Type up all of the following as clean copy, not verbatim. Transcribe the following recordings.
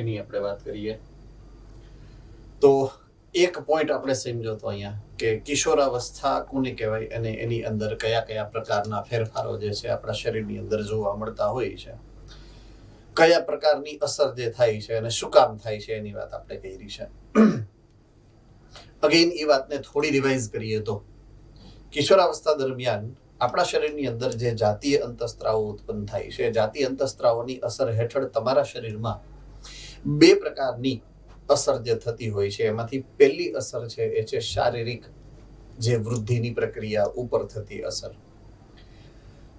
એની આપણે વાત કરીએ તો એક પોઈન્ટ આપણે સમજો તો અહીંયા કે કિશોરાવસ્થા કોને કહેવાય અને એની અંદર કયા કયા પ્રકારના ફેરફારો જે છે આપણા શરીરની અંદર જોવા મળતા હોય છે, કયા પ્રકારની અસર જે થાય છે અને શું કામ થાય છે એની વાત આપણે કરી છે. અગેન એ વાતને થોડી રિવાઇઝ કરીએ તો કિશોરાવસ્થા દરમિયાન આપણા શરીરની અંદર જે જાતીય અંતઃસ્ત્રાવો ઉત્પન્ન થાય છે, જાતીય અંતઃસ્ત્રાવોની અસર હેઠળ તમારા શરીરમાં બે પ્રકારની અસર જે થતી હોય છે. એમાંથી પહેલી અસર છે એ છે શારીરિક જે વૃદ્ધિની પ્રક્રિયા ઉપર થતી અસર,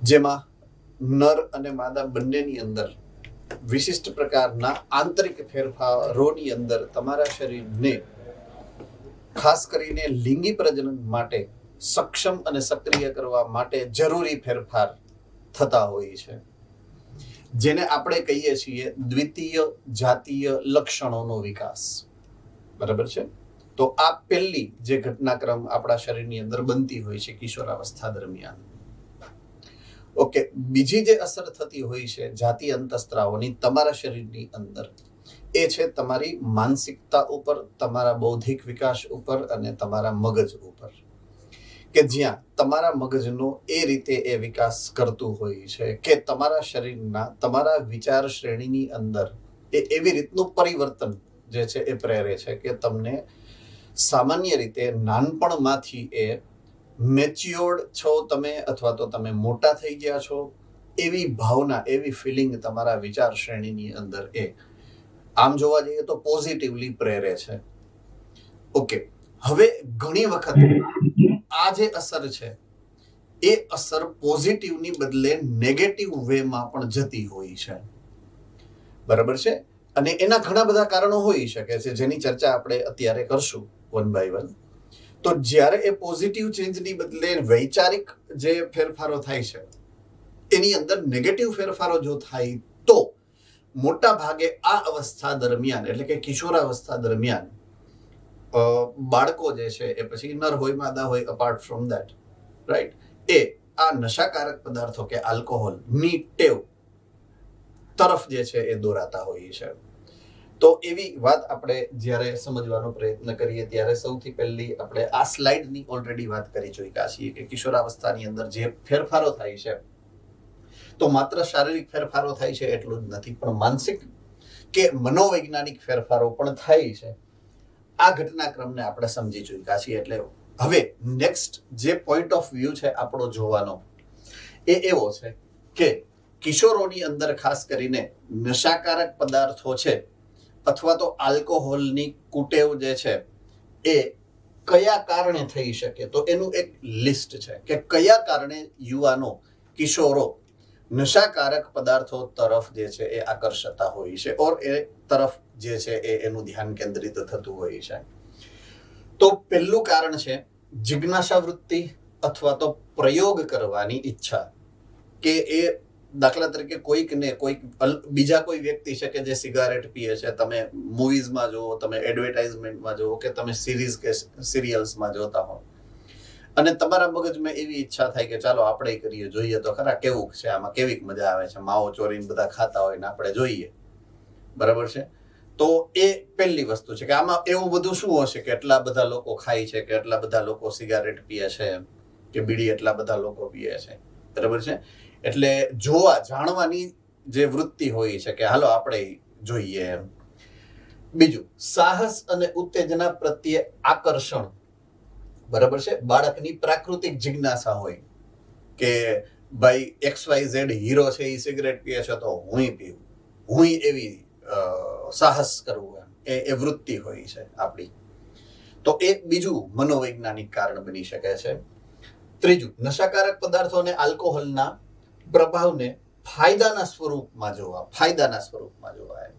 જેમાં નર અને માદા બંનેની અંદર વિશિષ્ટ પ્રકારના આંતરિક ફેરફારોની અંદર તમારા શરીરને ખાસ કરીને લિંગી પ્રજનન માટે સક્ષમ અને સક્રિય કરવા માટે જરૂરી ફેરફાર થતા હોય છે, જેને આપણે કહીએ છીએ દ્વિતીય જાતીય લક્ષણોનો વિકાસ. બરાબર છે? તો આ પહેલી જે ઘટનાક્રમ આપણા શરીરની અંદર બનતી હોય છે કિશોરાવસ્થા દરમિયાન. ઓકે, બીજી જે અસર થતી હોય છે જાતીય અંતઃસ્ત્રાવોની તમારા શરીરની અંદર, એ છે તમારી માનસિકતા ઉપર, તમારા બૌદ્ધિક વિકાસ ઉપર અને તમારા મગજ ઉપર, કે જ્યાં તમારા મગજનો એ રીતે એ વિકાસ કરતું હોય છે કે તમારા શરીરના તમારા વિચાર શ્રેણીની અંદર એ એવી રીતનું પરિવર્તન જે છે એ પ્રેરે છે કે તમને સામાન્ય રીતે નાનપણમાંથી એ મેચ્યોર્ડ છો તમે અથવા તો તમે મોટા થઈ ગયા છો એવી ભાવના, એવી ફિલિંગ તમારા વિચાર શ્રેણીની અંદર એ આમ જોવા જઈએ તો પોઝિટિવલી પ્રેરે છે. ઓકે, હવે ઘણી વખત આ જે અસર છે એ અસર પોઝિટિવની બદલે નેગેટિવ વેમાં પણ જતી હોય છે. બરાબર છે? અને એના ઘણા બધા કારણો હોઈ શકે છે જેની ચર્ચા આપણે અત્યારે કરશું વન બાય વન. તો જ્યારે એ પોઝિટિવ ચેન્જની બદલે વૈચારિક જે ફેરફારો થાય છે એની અંદર નેગેટિવ ફેરફારો જો થાય તો મોટા ભાગે આ અવસ્થા દરમિયાન એટલે કે કિશોરાવસ્થા દરમિયાન બાળકો જે છે એ પછી નર હોય માદા હોય, અપાર્ટ ફ્રોમ ધેટ, રાઈટ, એ આ નશાકારક પદાર્થો કે આલ્કોહોલની ટેવ તરફ જે છે એ દોરાતા હોય છે. તો એવી વાત આપણે જ્યારે સમજવાનો પ્રયત્ન કરીએ ત્યારે સૌથી પહેલી આપણે આ સ્લાઇડની ઓલરેડી વાત કરી ચૂક્યા છીએ કે કિશોરાવસ્થાની અંદર જે ફેરફારો થાય છે તો માત્ર શારીરિક ફેરફારો થાય છે એટલું જ નથી, પણ માનસિક કે મનોવૈજ્ઞાનિક ફેરફારો પણ થાય છે. આ ઘટનાક્રમને આપણે સમજી ચૂક્યા છીએ. એટલે હવે નેક્સ્ટ જે પોઈન્ટ ઓફ વ્યૂ છે આપણો જોવાનો એ એવો છે કે કિશોરોની અંદર ખાસ કરીને નશાકારક પદાર્થો છે અથવા તો આલ્કોહોલની કુટેવ જે છે એ કયા કારણે થઈ શકે. તો એનું એક લિસ્ટ છે કે કયા કારણે યુવાનો, કિશોરો નશાકારક પદાર્થો તરફ જે છે એ આકર્ષતા હોય છે ઓર એ તરફ જે છે એ એનું ધ્યાન કેન્દ્રિત થતું હોય છે. તો પહેલું કારણ છે જિજ્ઞાસા વૃત્તિ અથવા તો પ્રયોગ કરવાની ઈચ્છા, કે એ દાખલા તરીકે કોઈક બીજા કોઈ વ્યક્તિ છે કે જે સિગારેટ પીએ છે, તમે મૂવીઝમાં જુઓ, તમે એડવર્ટાઇઝમેન્ટમાં જુઓ કે તમે સિરીઝ કે સિરિયલ્સમાં જોતા હો અને તમારા મગજમાં એવી ઈચ્છા થાય કે ચાલો આપણે કરીએ, જોઈએ તો ખરા કેવું છે, આમાં કેવી મજા આવે છે, માવો ચોરીને બધા ખાતા હોય ને આપણે જોઈએ. બરાબર છે? તો એ પહેલી વસ્તુ છે કે આમાં એવું બધું શું હશે કે એટલા બધા લોકો ખાય છે, કે એટલા બધા લોકો સિગારેટ પીએ છે, કે બીડી એટલા બધા લોકો પીએ છે. બરાબર છે? એટલે જોવા જાણવાની જે વૃત્તિ હોય છે કે હાલો આપણે જોઈએ એમ. બીજું, સાહસ અને ઉત્તેજના પ્રત્યે આકર્ષણ. બરાબર છે? બાળકની પ્રાકૃતિક જિજ્ઞાસા હોય કે ભાઈ XYZ હીરો છે એ સિગરેટ પીએ છે તો હું પીવું, હું એવી સાહસ કરવું, એમ એ વૃત્તિ હોય છે આપણી. તો એ બીજું મનોવૈજ્ઞાનિક કારણ બની શકે છે. ત્રીજું, નશાકારક પદાર્થો અને આલ્કોહોલના પ્રભાવને ફાયદાના સ્વરૂપમાં જોવા.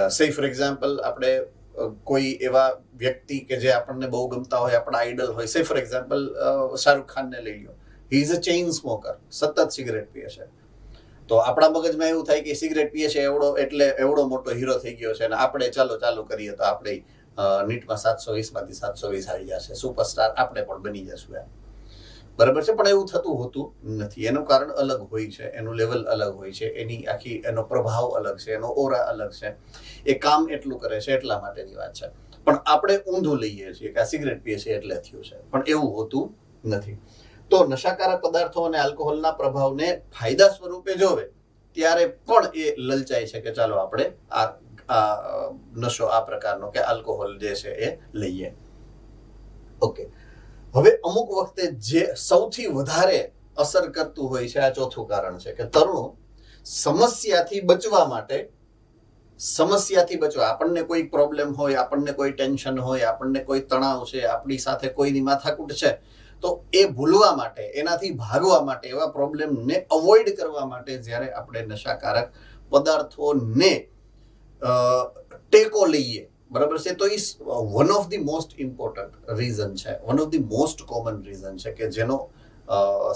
સે ફોર એક્ઝામ્પલ, આપણે કોઈ એવા વ્યક્તિ કે જે આપણને બહુ ગમતા હોય, આપણા આઈડલ હોય, સે ફોર એક્ઝામ્પલ શાહરુખ ખાનને લઈ લો, he is a chain smoker, સતત સિગરેટ પીએ છે. તો આપણા મગજમાં એવું થાય કે સિગરેટ પીએ છે એવડો મોટો હીરો થઈ ગયો છે અને આપણે ચાલુ કરીએ તો આપણે નીટમાં 720 માંથી 720 આવી જશે, સુપરસ્ટાર આપણે પણ બની જશું એમ. બરાબર છે, પણ એવું થતું હોતું નથી. એનું કારણ અલગ હોય છે, એનું લેવલ અલગ હોય છે, એનો પ્રભાવ અલગ છે, એનો ઓરા અલગ છે, એ કામ એટલું કરે છે એટલા માટેની વાત છે. પણ આપણે ઊંધું લઈએ છીએ કે આ સિગરેટ પીએ છે એટલે થયું છે, પણ એવું હોતું નથી. તો નશાકારક પદાર્થો અને આલ્કોહોલના પ્રભાવને ફાયદા સ્વરૂપે જોવે ત્યારે પણ એ લલચાય છે કે ચાલો આપણે આ નશો આ પ્રકારનો કે આલ્કોહોલ જે છે એ લઈએ. ઓકે, હવે અમુક વખતે જે સૌથી વધારે અસર કરતું હોય છે, આ ચોથું કારણ છે કે તરુણો સમસ્યાથી બચવા, આપણને કોઈ પ્રોબ્લેમ હોય, આપણને કોઈ ટેન્શન હોય, આપણને કોઈ તણાવ છે, આપણી સાથે કોઈની માથાકૂટ છે, તો એ ભૂલવા માટે, એનાથી ભાગવા માટે, એવા પ્રોબ્લેમને અવોઇડ કરવા માટે જ્યારે આપણે નશાકારક પદાર્થોને ટેકો લઈએ, બરાબર છે, તો એ one of the most important reason છે, one of the most common reason છે કે જેનો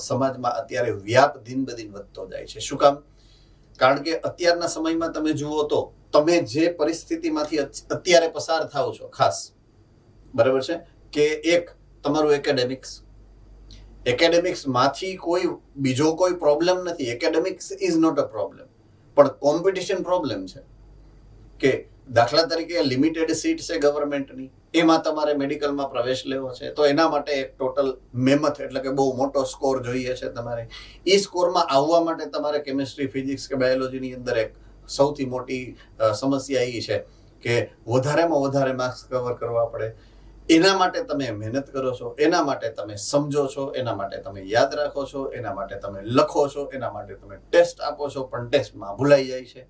સમાજમાં અત્યારે વ્યાપ દિન બદિન વધતો જાય છે. શું કામ? કારણ કે અત્યારના સમયમાં તમે જુઓ તો તમે જે પરિસ્થિતિમાંથી અત્યારે પસાર થાવ છો, ખાસ બરાબર છે, કે એક તમારું એકેડેમિક્સમાંથી બીજો કોઈ પ્રોબ્લેમ નથી. Academics is not a problem, પણ કોમ્પિટિશન પ્રોબ્લેમ છે. કે દાખલા તરીકે લિમિટેડ સીટ છે ગવર્મેન્ટની, એમાં તમારે મેડિકલમાં પ્રવેશ લેવો છે, તો એના માટે એક ટોટલ મેમથ એટલે કે બહુ મોટો સ્કોર જોઈએ છે તમારે. એ સ્કોરમાં આવવા માટે તમારે કેમિસ્ટ્રી, ફિઝિક્સ કે બાયોલોજીની અંદર એક સૌથી મોટી સમસ્યા એ છે કે વધારેમાં વધારે માર્ક્સ કવર કરવા પડે. એના માટે તમે મહેનત કરો છો, એના માટે તમે સમજો છો, એના માટે તમે યાદ રાખો છો, એના માટે તમે લખો છો, એના માટે તમે ટેસ્ટ આપો છો, પણ ટેસ્ટમાં ભૂલાઈ જાય છે.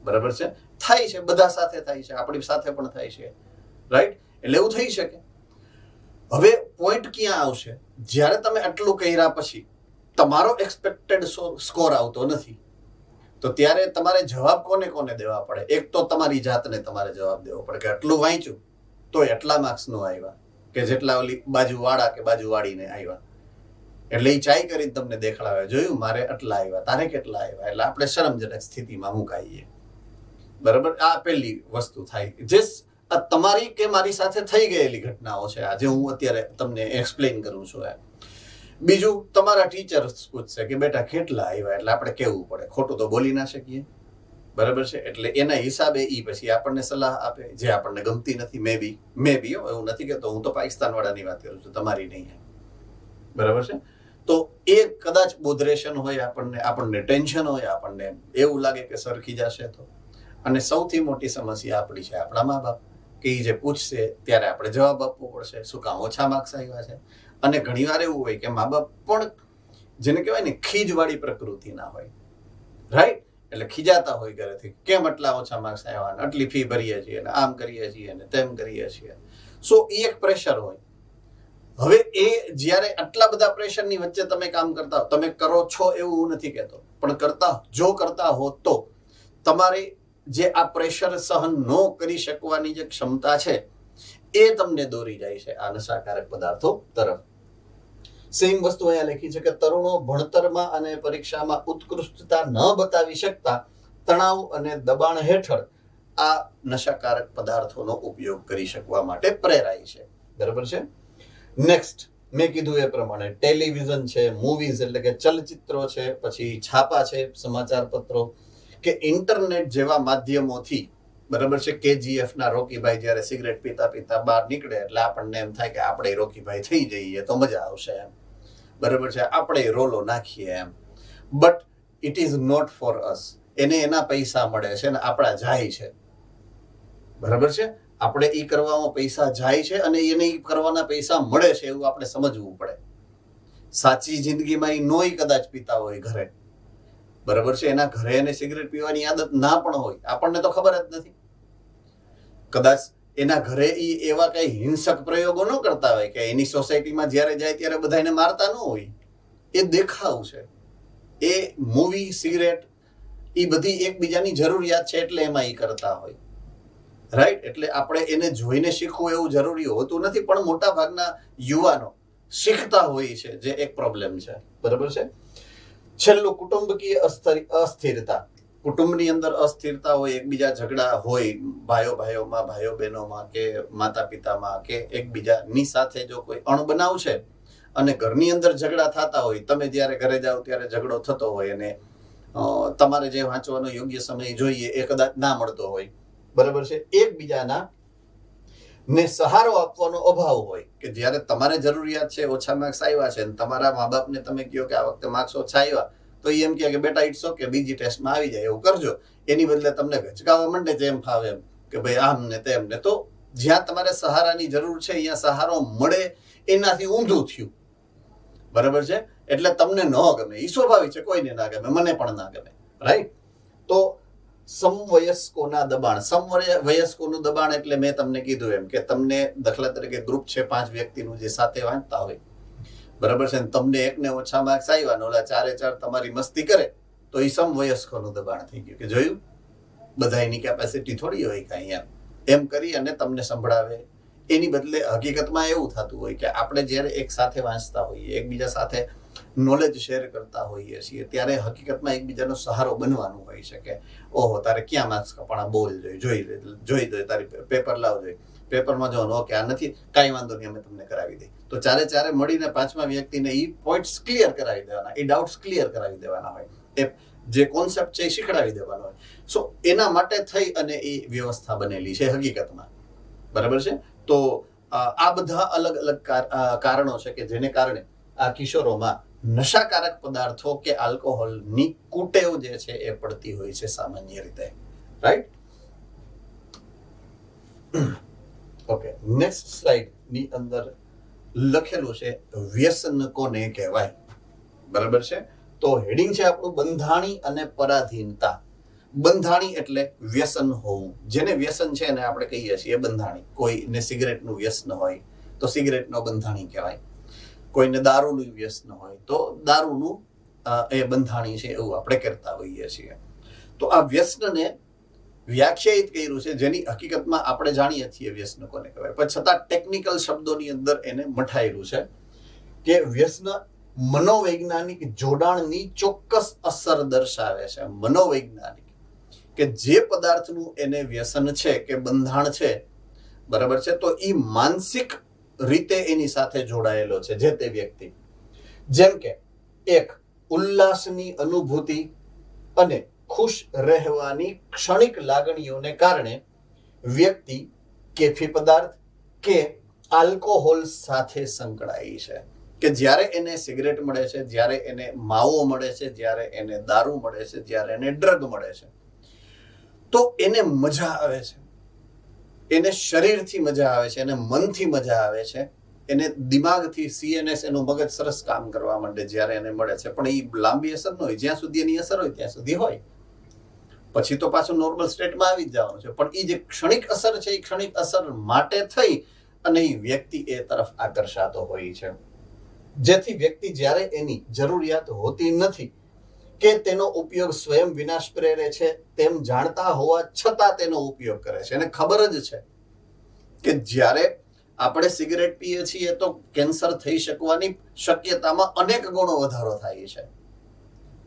બરાબર છે, થાય છે, બધા સાથે થાય છે, આપણી સાથે પણ થાય છે, રાઈટ? એટલે એવું થઈ શકે. હવે પોઈન્ટ ક્યાં આવશે? જ્યારે તમે આટલું કર્યા પછી તમારો એક્સપેક્ટેડ સ્કોર આવતો નથી, તો ત્યારે તમારે જવાબ કોને દેવા પડે? એક તો તમારી જાતને તમારે જવાબ દેવો પડે કે આટલું વાંચ્યું તો એટલા માર્ક્સ નો આવ્યા, કે જેટલા ઓલી બાજુવાળા કે બાજુવાળીને આવ્યા. એટલે એ ચાઈ કરીને તમને દેખાડાવે, જોયું મારે આટલા આવ્યા, તારે કેટલા આવ્યા, એટલે આપણે શરમજનક સ્થિતિમાં મુકાઈએ. બરાબર? આ પહેલી વસ્તુ થાય, જે તમારી કે મારી સાથે થઈ ગયેલી ઘટનાઓ છે, આજે હું અત્યારે તમને એક્સપ્લેન કરું છું. બીજું, તમારા ટીચર પૂછશે કે બેટા કેટલા આવ્યા, એટલે આપણે કહેવું પડે, ખોટું તો બોલી ના શકીએ. બરાબર છે, એટલે એના હિસાબે ઈ પછી આપણને સલાહ આપે જે આપણને ગમતી નથી. મે બી એવું નથી કહેતો, હું તો પાકિસ્તાન વાળાની વાત કરું છું, તમારી નહીં. બરાબર છે, તો એ કદાચ બોધરેશન હોય, આપણને ટેન્શન હોય, આપણને એવું લાગે કે સરખી જશે તો. અને સૌથી મોટી સમસ્યા આપણી છે આપણા મા બાપ, કે એ જે પૂછશે ત્યારે આપણે જવાબ આપવો પડશે, શું કામ ઓછા માર્ક્સ આવ્યા છે. અને ઘણીવાર એવું હોય કે મા બાપ પણ જેને કહેવાય ને ખીજવાળી પ્રકૃતિના હોય, રાઈટ? એટલે ખીજાતા હોય ઘરેથી, કેમ આટલા ઓછા માર્ક્સ આવ્યા, આટલી ફી ભરીએ છીએ, આમ કરીએ છીએ, તેમ કરીએ છીએ. સો એ એક પ્રેશર હોય. હવે એ જ્યારે આટલા બધા પ્રેશરની વચ્ચે તમે કામ કરતા હો, તમે કરો છો એવું નથી કહેતો, પણ કરતા હો તો તમારી જે આ પ્રેશર સહન ન કરી શકવાની જે ક્ષમતા છે એ તમને દોરી જાય છે આ નશાકારક પદાર્થો તરફ. સેમ વસ્તુ અહીંયા લખી છે કે તરુણો ભણતરમાં અને પરીક્ષામાં ઉત્કૃષ્ટતા ન બતાવી શકતા તણાવ અને દબાણ હેઠળ આ નશાકારક પદાર્થોનો ઉપયોગ કરી શકવા માટે પ્રેરાય છે. બરાબર છે. નેક્સ્ટ, મેં કીધું એ પ્રમાણે ટેલિવિઝન છે, મૂવીઝ એટલે કે ચલચિત્રો છે, પછી છાપા છે, સમાચાર પત્રો કે ઇન્ટરનેટ જેવા માધ્યમોથી, બરાબર છે, KGF ના રોકીભાઈ જ્યારે સિગરેટ પીતા બહાર નીકળે એટલે આપણને એમ થાય કે આપણે રોકીભાઈ થઈ જઈએ તો મજા આવશે એમ. બરાબર છે, આપણે રોલો નાખીએ એમ. But it is not for us. એને એના પૈસા મળે છે ને આપણા જાય છે. બરાબર છે, આપણે એ કરવામાં પૈસા જાય છે અને એને એ કરવાના પૈસા મળે છે એવું આપણે સમજવું પડે. સાચી જિંદગીમાં એ નોય કદાચ પીતા હોય ઘરે, બરાબર છે, એના ઘરે એને સિગરેટ પીવાની આદત ના પણ હોય, આપણને તો ખબર જ નથી. કદાચ એના ઘરે એવા કઈ હિંસક પ્રયોગો ન કરતા હોય કે એની સોસાયટીમાં જ્યારે જાય ત્યારે બધાને મારતા ન હોય. એ દેખાવ છે. એ મૂવી, સિગરેટ એ બધી એકબીજાની જરૂરિયાત છે એટલે એમાં એ કરતા હોય, રાઈટ? એટલે આપણે એને જોઈને શીખવું એવું જરૂરી હોતું નથી, પણ મોટા ભાગના યુવાનો શીખતા હોય છે, જે એક પ્રોબ્લેમ છે. બરાબર છે. છેલ્લું, કુટુંબકીય અસ્થિરતા. કુટુંબની અંદર અસ્થિરતા હોય, એકબીજા ઝઘડા હોય, ભાઈઓમાં, ભાઈઓ બહેનોમાં, કે માતા પિતામાં, કે એકબીજાની સાથે જો કોઈ અણબનાવ છે અને ઘરની અંદર ઝઘડા થતા હોય, તમે જ્યારે ઘરે જાઓ ત્યારે ઝઘડો થતો હોય અને તમારે જે વાંચવાનો યોગ્ય સમય જોઈએ એ કદાચ ના મળતો હોય, બરાબર છે, એકબીજાના ને સહારો આપવાનો અભાવ હોય કે જ્યારે તમારે જરૂરિયાત છે, ઓછા માર્ક્સ આવ્યા છે, તમારા મા બાપને તમે કહો કે આ વખતે માર્ક્સ ઓછા આવ્યા, તો એમ કહે કે બેટા ઇટ્સ ઓકે, બીજી ટેસ્ટમાં આવી જાય એવું કરજો. એની બદલે તમને ગચકાવવા માંડે જેમ ફાવે એમ કે ભાઈ આમ ને તેમ ને. તો જ્યાં તમારે સહારાની જરૂર છે અહીંયા સહારો મળે એનાથી ઊંધું થયું, બરાબર છે. એટલે તમને ન ગમે, એ સ્વાભાવિક છે, કોઈને ના ગમે, મને પણ ના ગમે, રાઈટ. તો સમવયસ્કોના દબાણ, સમવયસ્કોનું દબાણ એટલે મેં તમને કીધું એમ કે તમને દાખલા તરીકે ગ્રુપ છે 5 વ્યક્તિનું જે સાથે વાંચતા હોય, બરાબર છે, તમને એકને ઓછા માર્ક્સ આવ્યા ને ઓલા 4 તમારી મસ્તી કરે, તો એ સમવયસ્કોનું દબાણ થઈ ગયું કે જોયું બધાની કેપેસિટી થોડી હોય કાંઈ એમ કરી અને તમને સંભળાવે. એની બદલે હકીકતમાં એવું થતું હોય કે આપણે જ્યારે એક સાથે વાંચતા હોઈએ, એકબીજા સાથે નોલેજ શેર કરતા હોઈએ છીએ, ત્યારે હકીકતમાં એકબીજાનો સહારો બનવાનું હોય છે કે ઓહો તારે ક્યાં માર્ક્સ કપાણા, બોલ જોઈ તારી પેપર લાવ જોઈ, પેપરમાં જોવાનું, ઓકે આ નથી, કાંઈ વાંધો નહીં, અમે તમને કરાવી દઈએ. તો ચારે મળીને 5મા વ્યક્તિને એ પોઈન્ટ્સ ક્લિયર કરાવી દેવાના, એ ડાઉટ્સ ક્લિયર કરાવી દેવાના હોય, એ જે કોન્સેપ્ટ છે એ શીખડાવી દેવાનો હોય. સો એના માટે થઈ અને એ વ્યવસ્થા બનેલી છે હકીકતમાં, બરાબર છે. તો આ બધા અલગ અલગ કારણો છે કે જેને કારણે આ કિશોરોમાં નશાકારક પદાર્થો કે આલ્કોહોલની કુટેવ જે છે એ પડતી હોય છે સામાન્ય રીતે, રાઈટ. ઓકે, નેક્સ્ટ સ્લાઇડ ની અંદર લખેલું છે વ્યસન કોને કહેવાય, બરાબર છે. તો હેડિંગ છે આપણું બંધાણી અને પરાધીનતા. બંધાણી એટલે વ્યસન હોવું, જેને વ્યસન છે એને આપણે કહીએ છીએ બંધાણી. કોઈને સિગરેટનું વ્યસન હોય તો સિગરેટનો બંધાણી કહેવાય, કોઈને દારૂનું વ્યસન હોય તો દારૂનું એ બંધાણી છે એવું આપણે કરતા હોઈએ છીએ. તો આ વ્યસનને વ્યાખ્યાયિત કર્યું છે જેની હકીકતમાં આપણે જાણીએ છીએ વ્યસન કોને કહેવાય, પણ છતાં ટેકનિકલ શબ્દોની અંદર એને મઠાયેલું છે કે વ્યસન મનોવૈજ્ઞાનિક જોડાણની ચોક્કસ અસર દર્શાવે છે. મનોવૈજ્ઞાનિક કે જે પદાર્થનું એને વ્યસન છે કે બંધાણ છે, બરાબર છે, તો એ માનસિક રીતે એની સાથે જોડાયેલો છે જે તે વ્યક્તિ. જેમ કે એક ઉલ્લાસની અનુભૂતિ અને ખુશ રહેવાની ક્ષણિક લાગણીઓને કારણે વ્યક્તિ કેફી પદાર્થ કે આલ્કોહોલ સાથે સંકળાય છે. કે જ્યારે એને સિગરેટ મળે છે, જ્યારે એને માવો મળે છે, જ્યારે એને દારૂ મળે છે, જ્યારે એને ડ્રગ મળે છે, તો એને મજા આવે છે, એને શરીરથી મજા આવે છે, એને મનથી મજા આવે છે, એને દિમાગથી CNS એનું મગજ સરસ કામ કરવા માંડે જ્યારે એને મળે છે. પણ એ લાંબી અસર ન હોય, જ્યાં સુધી એની અસર હોય ત્યાં સુધી હોય, પછી તો પાછું નોર્મલ સ્ટેટમાં આવી જ જવાનું છે. પણ એ જે ક્ષણિક અસર છે એ ક્ષણિક અસર માટે થઈ અને એ વ્યક્તિ એ તરફ આકર્ષાતો હોય છે, જેથી વ્યક્તિ જ્યારે એની જરૂરિયાત હોતી નથી કે તેનો ઉપયોગ સ્વયં વિનાશ પ્રેરે છે તેમ જાણતા હોવા છતાં તેનો ઉપયોગ કરે છે. એને ખબર જ છે કે જ્યારે આપણે સિગરેટ પીએ છીએ તો કેન્સર થઈ શકવાની શક્યતામાં અનેક ગણો વધારો થાય છે,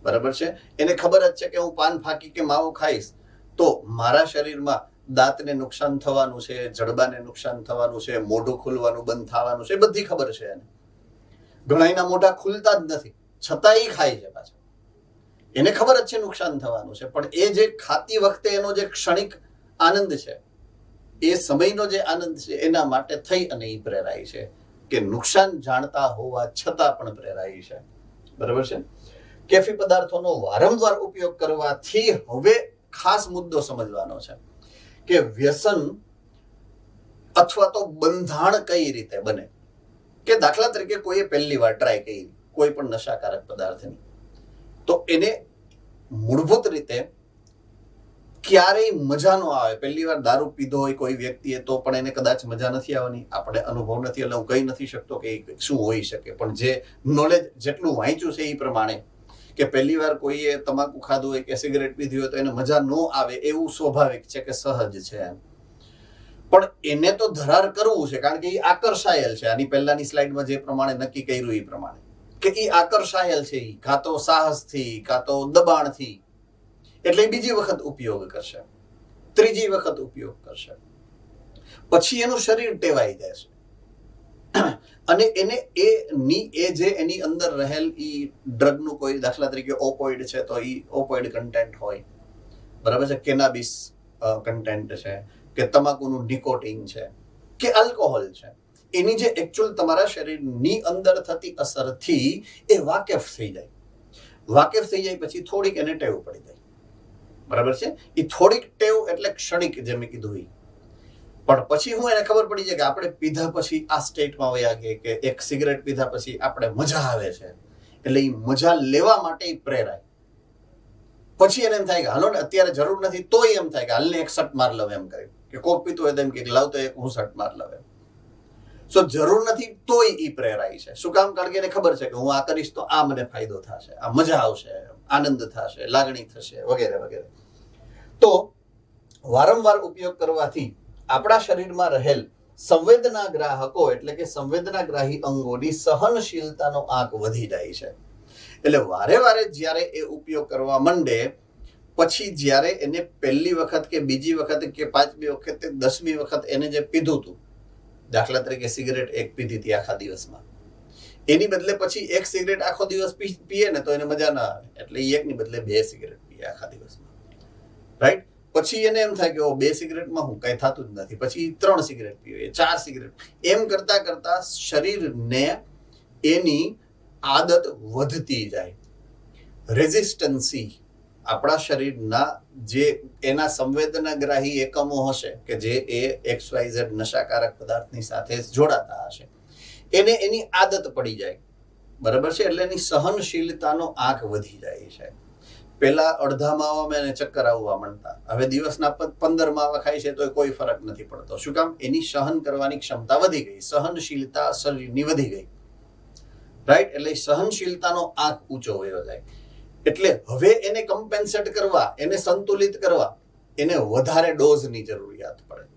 બરાબર છે. એને ખબર જ છે કે હું પાન ફાંકી કે માવો ખાઈશ તો મારા શરીરમાં દાંતને નુકસાન થવાનું છે, જડબાને નુકસાન થવાનું છે, મોઢું ખુલવાનું બંધ થવાનું છે, એ બધી ખબર છે એને. ઘણાયના મોઢા ખુલતા જ નથી છતાં એ ખાય છે પાછા, એને ખબર જ છે નુકસાન થવાનું છે. પણ એ જે ખાતી વખતે એનો જે ક્ષણિક આનંદ છે, એ સમયનો જે આનંદ છે, એના માટે થઈ અને એ પ્રેરાય છે કે નુકસાન જાણતા હોવા છતાં પણ પ્રેરાય છે, બરાબર છે. કેફી પદાર્થોનો વારંવાર ઉપયોગ કરવાથી હવે ખાસ મુદ્દો સમજવાનો છે કે વ્યસન અથવા તો બંધાણ કઈ રીતે બને. કે દાખલા તરીકે કોઈએ પહેલી વાર ટ્રાય કરી કોઈ પણ નશાકારક પદાર્થની, તો એને મૂળભૂત રીતે ક્યારેય મજા ન આવે. પહેલી વાર દારૂ પીધો હોય કોઈ વ્યક્તિએ તો પણ એને કદાચ મજા નથી આવવાની, આપણે અનુભવ નથી, એટલે હું કહી નથી શકતો કે શું હોઈ શકે. પણ જે નોલેજ જેટલું વાંચ્યું છે એ પ્રમાણે કે પહેલી વાર કોઈએ તમાકુ ખાધું હોય કે સિગરેટ પીધી હોય તો એને મજા ન આવે એવું સ્વાભાવિક છે કે સહજ છે એમ. પણ એને તો ધરાર કરવું છે કારણ કે એ આકર્ષાયેલ છે. આની પહેલાની સ્લાઇડમાં જે પ્રમાણે નક્કી કર્યું એ પ્રમાણે કે એ આકર્ષાયેલ છે, કાં તો સાહસથી કાં તો દબાણથી, એટલે બીજી વખત ઉપયોગ કરશે, ત્રીજી વખત ઉપયોગ કરશે, પછી એનું શરીર ટેવાઈ જાય છે. અને એ જે એની અંદર રહેલ ઈ ડ્રગનું કોઈ દાખલા તરીકે ઓપોઇડ છે તો ઈ ઓપોઇડ કન્ટેન્ટ હોય, બરાબર છે, કેનાબિસ કન્ટેન્ટ છે, કે તમાકુનું નિકોટિન છે, કે આલ્કોહોલ છે, એની જે એકચ્યુઅલ તમારા શરીરની અંદર થતી અસરથી એ વાકેફ થઈ જાય પછી થોડીક એને ટેવ પડી જાય, બરાબર છે. એ થોડીક ટેવ એટલે ક્ષણિક, જે મેં કીધું એ, પણ પછી હું એને ખબર પડી જાય કે આપણે પીધા પછી આ સ્ટેટમાં વયા ગયે, કે એક સિગરેટ પીધા પછી આપણે મજા આવે છે, એટલે એ મજા લેવા માટે પ્રેરાય. પછી એને એમ થાય કે હાલો ને અત્યારે જરૂર નથી, તોય એમ થાય કે હાલને એક શટ માર લવ, એમ કરી, કે કોક પીતું હોય તો એમ કે લાવ તો એક હું શટ માર લવ એમ. સો જરૂર નથી તોય ઈ પ્રેરાય છે. શું કામ? કારણ કે એને ખબર છે કે હું આ કરીશ તો આ મને ફાયદો થશે, આ મજા આવશે, આનંદ થશે, લાગણી થશે, વગેરે વગેરે. તો વારંવાર ઉપયોગ કરવાથી આપણા શરીરમાં રહેલ સંવેદના ગ્રાહકો એટલે કે સંવેદનાગ્રાહી અંગોની સહનશીલતાનો આંક વધી જાય છે. એટલે વારે વારે જ્યારે એ ઉપયોગ કરવા માંડે, પછી જ્યારે એને પહેલી વખત કે બીજી વખત કે 5મી વખત કે 10મી વખત એને જે પીધું હતું, દાખલા તરીકે સિગરેટ એક પીધી હતી આખા દિવસમાં, એની બદલે પછી એક સિગરેટ આખો દિવસ પીએ ને તો એને મજા ના આવે, એટલે એકની બદલે 2 સિગરેટ પીએ આખા દિવસમાં, રાઈટ. પછી એને એમ થાય કે 2 સિગરેટમાં હું કઈ થતું જ નથી, પછી 3 સિગરેટ પીવે, 4 સિગરેટ, એમ કરતા કરતા શરીરને એની આદત વધતી જાય. રેઝિસ્ટન્સી આપણા શરીરના જે એના સંવેદનાગ્રાહી એકમો હશે કે જે એ XYZ નશાકારક પદાર્થની સાથે જોડાતા હશે, એને એની આદત પડી જાય, બરાબર છે. એટલે એની સહનશીલતાનો આંક વધી જાય છે. પેલા અડધા માવામાં એને ચક્કર આવવા માંડતા, હવે દિવસના 15 માવા ખાય છે તો કોઈ ફરક નથી પડતો. શું કામ? એની સહન કરવાની ક્ષમતા વધી ગઈ, સહનશીલતા શરીરની વધી ગઈ, રાઈટ. એટલે સહનશીલતાનો આંક ઊંચો વયો જાય. એટલે હવે એને કમ્પેન્સેટ કરવા, એને સંતુલિત કરવા, એને વધારે ડોઝની જરૂરિયાત પડે.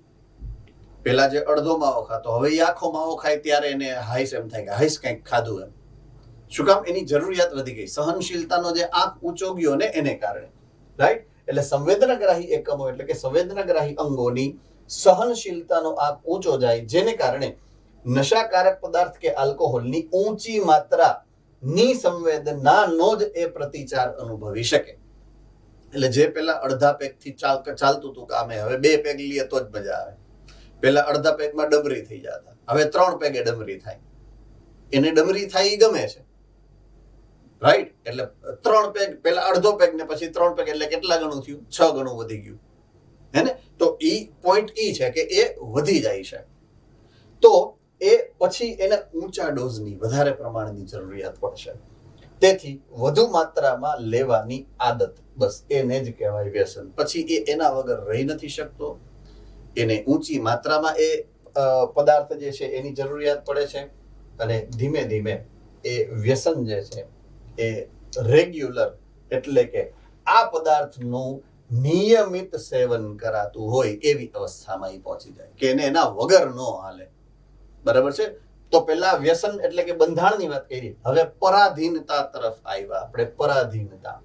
પેલા જે અડધો માવો ખાતો, હવે એ આખો માવો ખાય ત્યારે એને હાઈસ એમ થાય કે હાઈસ કંઈક ખાધું એમ. શું કામ? એની જરૂરિયાત વધી ગઈ, સહનશીલતાનો જે આંક ઊંચો ગયો ને એને કારણે, રાઈટ. એટલે સંવેદનાગ્રાહી એકમો એટલે કે સંવેદનાગ્રાહી અંગોની સહનશીલતાનો આંક ઊંચો જાય, જેને કારણે નશાકારક પદાર્થ કે આલ્કોહોલની ઊંચી માત્રાની સંવેદનાનો જ એ પ્રતિચાર અનુભવી શકે. એટલે જે પેલા અડધા પેગથી ચાલતું હતું કામે, હવે 2 પેગ લઈએ તો જ મજા આવે. પેલા અડધા પેગમાં ડમરી થઈ જતા, હવે 3 પેગે ડમરી થાય. એને ડમરી થાય એ ગમે છે, રાઈટ. એટલે 3 પેગ, પેલા અડધો પેગ ને પછી 3 પેગ, એટલે કેટલા ગણું થયું? 6 ગણું વધી ગયું, હે ને. તો ઈ પોઈન્ટ ઈ છે કે એ વધી જાય છે. તો એ પછી એને ઊંચા ડોઝની, વધારે પ્રમાણની જરૂરિયાત પડશે. તેથી વધુ માત્રામાં લેવાની આદત, બસ એને જ કહેવાય વ્યસન. પછી એ એના વગર રહી નથી શકતો, એને ઊંચી માત્રામાં એ પદાર્થ જે છે એની જરૂરિયાત પડે છે, અને ધીમે ધીમે એ વ્યસન જે છે એ રેગ્યુલર એટલે કે આ પદાર્થનું નિયમિત સેવન કરાતું હોય એવી અવસ્થામાં એ પહોંચી જાય કે એને એના વગર ન હાલે, બરાબર છે. તો પેલા વ્યસન એટલે કે બંધાણની વાત કરી, હવે પરાધીનતા તરફ આવ્યા આપણે. પરાધીનતા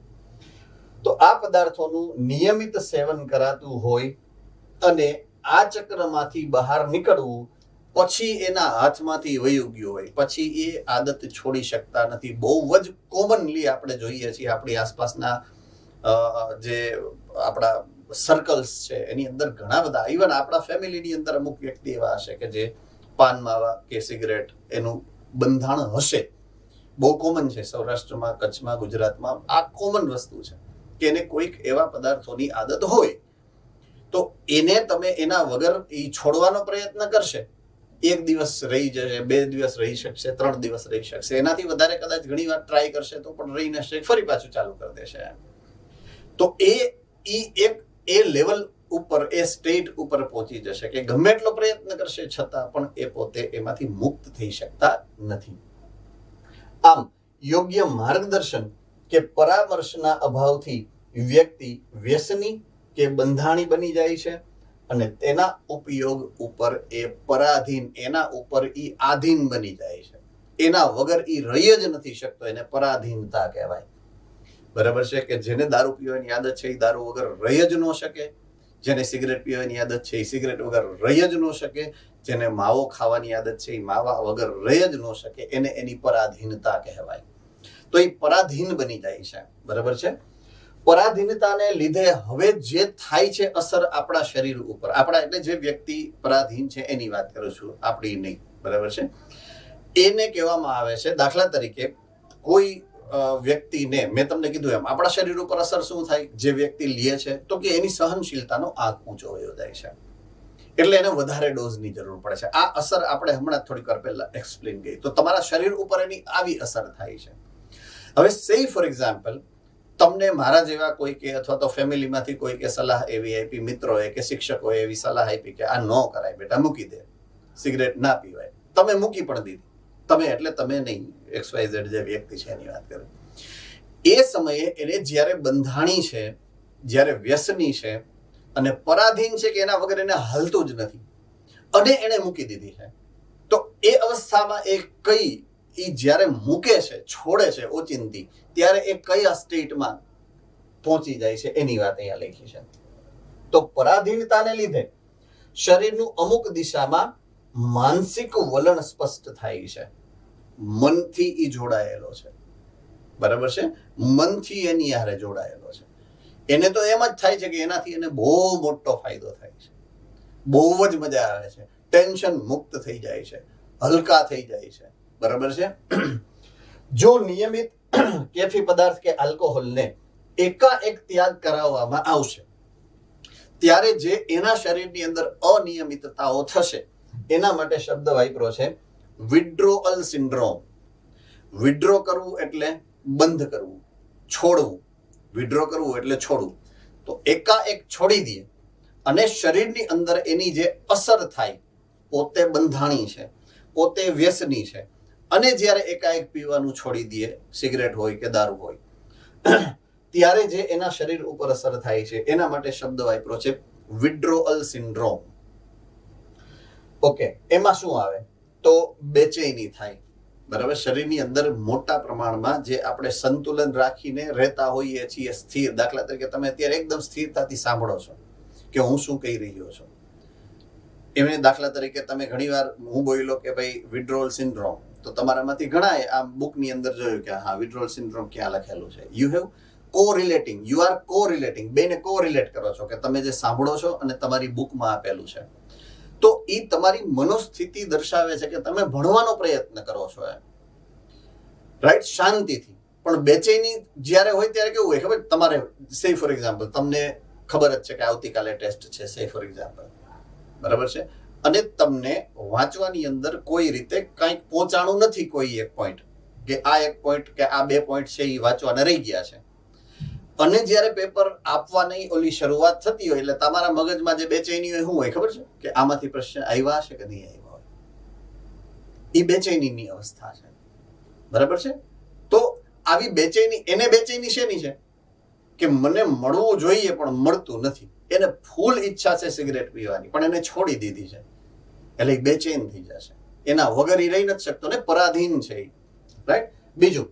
તો આ પદાર્થોનું નિયમિત સેવન કરાતું હોય અને આ ચક્રમાંથી બહાર નીકળવું પછી એના હાથમાંથી વયું ગયું હોય, પછી એ આદત છોડી શકતા નથી. બહુ જ કોમનલી આપણે જોઈએ છીએ આપણી આસપાસના જે આપણા સર્કલ્સ છે એની અંદર ઘણા બધા, ઇવન આપણા ફેમિલીની અંદર અમુક વ્યક્તિ એવા હશે કે જે પાન માવા કે સિગરેટ એનું બંધાણ હશે. બહુ કોમન છે સૌરાષ્ટ્રમાં, કચ્છમાં, ગુજરાતમાં આ કોમન વસ્તુ છે કે એને કોઈક એવા પદાર્થોની આદત હોય તો એને તમે એના વગર એ છોડવાનો પ્રયત્ન કરશે, 1 દિવસ રહી જશે, 2 દિવસ રહી શકશે, 3 દિવસ રહી શકશે, એનાથી વધારે કદાચ ઘણી વાર ટ્રાય કરશે તો પણ રહી નશે, ફરી પાછું ચાલુ કરી દેશે. તો એ લેવલ ઉપર, એ સ્ટેટ ઉપર પહોંચી જશે કે ગમે એટલો પ્રયત્ન કરશે છતાં પણ એ પોતે એમાંથી મુક્ત થઈ શકતા નથી. આમ યોગ્ય માર્ગદર્શન કે પરામર્શના અભાવથી વ્યક્તિ વ્યસની કે બંધાણી બની જાય છે અને તેના ઉપયોગ ઉપર એ પરાધીન, એના ઉપર એ આધીન બની જાય છે. એના વગર એ રહી જ નથી શકતો, એને પરાધીનતા કહેવાય, બરાબર છે. કે જેને દારૂ પીવાની આદત છે એ દારૂ વગર રહી જ ન શકે, જેને સિગરેટ પીવાની આદત છે એ સિગરેટ વગર રહી જ ન શકે, જેને માવો ખાવાની આદત છે, એ માવા વગર રહી જ ન શકે, એને એની પરાધીનતા કહેવાય. તો એ પરાધીન બની જાય છે. બરાબર છે? પરાધીનતાને લીધે હવે જે થાય છે અસર આપણા શરીર ઉપર, આપણા એટલે જે વ્યક્તિ પરાધીન છે એની વાત કરું છું, આપણી નહીં. બરાબર છે? એને કહેવામાં આવે છે, દાખલા તરીકે કોઈ વ્યક્તિને, મેં તમને કીધું એમ, આપણા શરીર ઉપર અસર શું થાય જે વ્યક્તિ લે છે, તો કે એની સહનશીલતાનો આંક ઊંચો વયો જાય છે, એટલે એને વધારે ડોઝની જરૂર પડે છે. આ અસર આપણે હમણાં થોડીક વાર પહેલા એક્સપ્લેન કરી. તો તમારા શરીર ઉપર એની આવી અસર થાય છે. હવે સે ફોર એક્ઝામ્પલ, તમને મારા જેવા કોઈ કે અથવા તો ફેમિલીમાંથી કોઈ કે સલાહ એવી આપી, મિત્રોએ કે શિક્ષકોએ એવી સલાહ આપી કે આ ન કરાય બેટા, મૂકી દે, સિગરેટ ના પીવાય. તમે મૂકી પણ દીધી. તમે એટલે તમે નહીં, XYZ જે વ્યક્તિ છે એની વાત કરે. એ સમયે એને જ્યારે બંધાણી છે, જ્યારે વ્યસની છે અને પરાધીન છે કે એના વગર એને હાલતું જ નથી, અને એને મૂકી દીધી છે, તો એ અવસ્થામાં એ જ્યારે મૂકે છે, છોડે છે ઓચિંતી, ત્યારે એ કયા સ્ટેટમાં પહોંચી જાય છે એની વાત અહીંયા લખી છે. તો પરાધીનતાને લીધે શરીરનું અમુક દિશામાં માનસિક વલણ સ્પષ્ટ થાય છે. મનથી એ જોડાયેલો છે. બરાબર છે? મનથી એની હારે જોડાયેલો છે. એને તો એમ જ થાય છે કે એનાથી એને બહુ મોટો ફાયદો થાય છે, બહુ જ મજા આવે છે, ટેન્શન મુક્ત થઈ જાય છે, હલકા થઈ જાય છે. બરાબર છે? જો નિયમિત કેફી પદાર્થ કે આલ્કોહોલને એકાએક ત્યાગ કરાવવામાં આવશે, ત્યારે જે એના શરીરની અંદર અનિયમિતતાઓ થશે, એના માટે શબ્દ વાપરો છે વિડ્રોઅલ સિન્ડ્રોમ. વિડ્રો કરવું એટલે બંધ કરવું, છોડવું. વિડ્રો કરવું એટલે છોડવું. તો એકાએક છોડી દે અને શરીરની અંદર એની જે અસર થાય, પોતે બંધાણી છે, પોતે વ્યસની છે, અને જ્યારે એકાએક પીવાનું છોડી દે, સિગરેટ હોય કે દારૂ હોય, ત્યારે જે એના શરીર ઉપર અસર થાય છે, એના માટે શબ્દ વાપરો છે વિડ્રોઅલ સિન્ડ્રોમ. ઓકે, એમાં શું આવે? તો બેચેની થાય. બરાબર? શરીરની અંદર મોટા પ્રમાણમાં જે આપણે સંતુલન રાખીને રહેતા હોઈએ છીએ, સ્થિર. દાખલા તરીકે તમે અત્યારે એકદમ સ્થિરતાથી સાંભળો છો કે હું શું કહી રહ્યો છું. એમને દાખલા તરીકે તમે ઘણીવાર હું બોલ્યો કે ભાઈ વિડ્રોઅલ સિન્ડ્રોમ, તો તમારામાંથી ઘણાએ આ બુકની અંદર જોયું કે હા, વિડ્રોઅલ સિન્ડ્રોમ ક્યાં લખેલું છે. યુ હેવ કોરિલેટિંગ, યુ આર કોરિલેટિંગ, બેને કોરિલેટ કરો છો કે તમે જે સાંભળો છો અને તમારી બુકમાં આપેલું છે. તો એ તમારી મનોસ્થિતિ દર્શાવે છે કે તમે ભણવાનો પ્રયત્ન કરો છો એમ, રાઈટ? શાંતિથી. પણ બેચેની જ્યારે હોય ત્યારે કેવું હોય ખબર? તમારે સે ફોર એક્ઝામ્પલ, તમને ખબર જ છે કે આવતીકાલે ટેસ્ટ છે, સે ફોર એક્ઝામ્પલ. બરાબર છે? અને તમને વાંચવાની અંદર કોઈ રીતે કંઈક પહોંચાણું નથી, કોઈ એક પોઈન્ટ કે આ એક પોઈન્ટ કે આ બે પોઈન્ટ છે એ વાંચવાના રહી ગયા છે, અને જ્યારે પેપર આપવાની ઓલી શરૂઆત થતી હોય એટલે તમારા મગજમાં જે બેચેની હોય, શું હોય ખબર છે? કે આમાંથી પ્રશ્ન આવ્યા હશે કે નહીં આવ્યા હોય. એ બેચેનીની અવસ્થા છે. બરાબર છે? તો આવી બેચેની, એને બેચેની શેની છે કે મને મળવું જોઈએ પણ મળતું નથી. એને ફૂલ ઈચ્છા છે સિગરેટ પીવાની, પણ એને છોડી દીધી છે, એટલે એ બેચેન થઈ જશે. એના વગર એ રહી નથી શકતો ને, પરાધીન છે એ. રાઈટ? બીજું,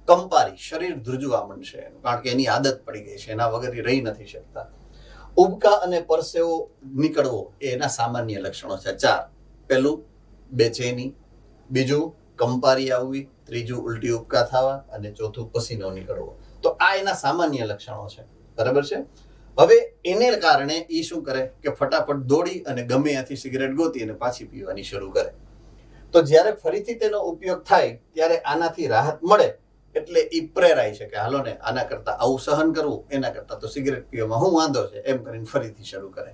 કંપારી, શરીર ધ્રુજવા માંડશે એનું, કારણ કે એની આદત પડી ગઈ છે, એના વગર એ રહી નથી શકતા. ઉબકા અને પરસેવો નીકળવો એ એના સામાન્ય લક્ષણો છે 4. પહેલું બેચેની, બીજું કંપારી આવવી, ત્રીજું ઉલટી ઉબકા થવા, અને ચોથું પસીનો નીકળવો. તો આ એના સામાન્ય લક્ષણો છે. બરાબર છે? હવે એને કારણે એ શું કરે કે ફટાફટ દોડી અને ગમે ત્યાંથી સિગરેટ ગોતી અને પાછી પીવાની શરૂ કરે. તો જ્યારે ફરીથી તેનો ઉપયોગ થાય ત્યારે આનાથી રાહત મળે, એટલે એ પ્રેરાય છે કે હાલો ને, આના કરતા આવું સહન કરવું એના કરતા તો સિગરેટ પીવામાં શું વાંધો છે, એમ કરીને ફરીથી શરૂ કરે.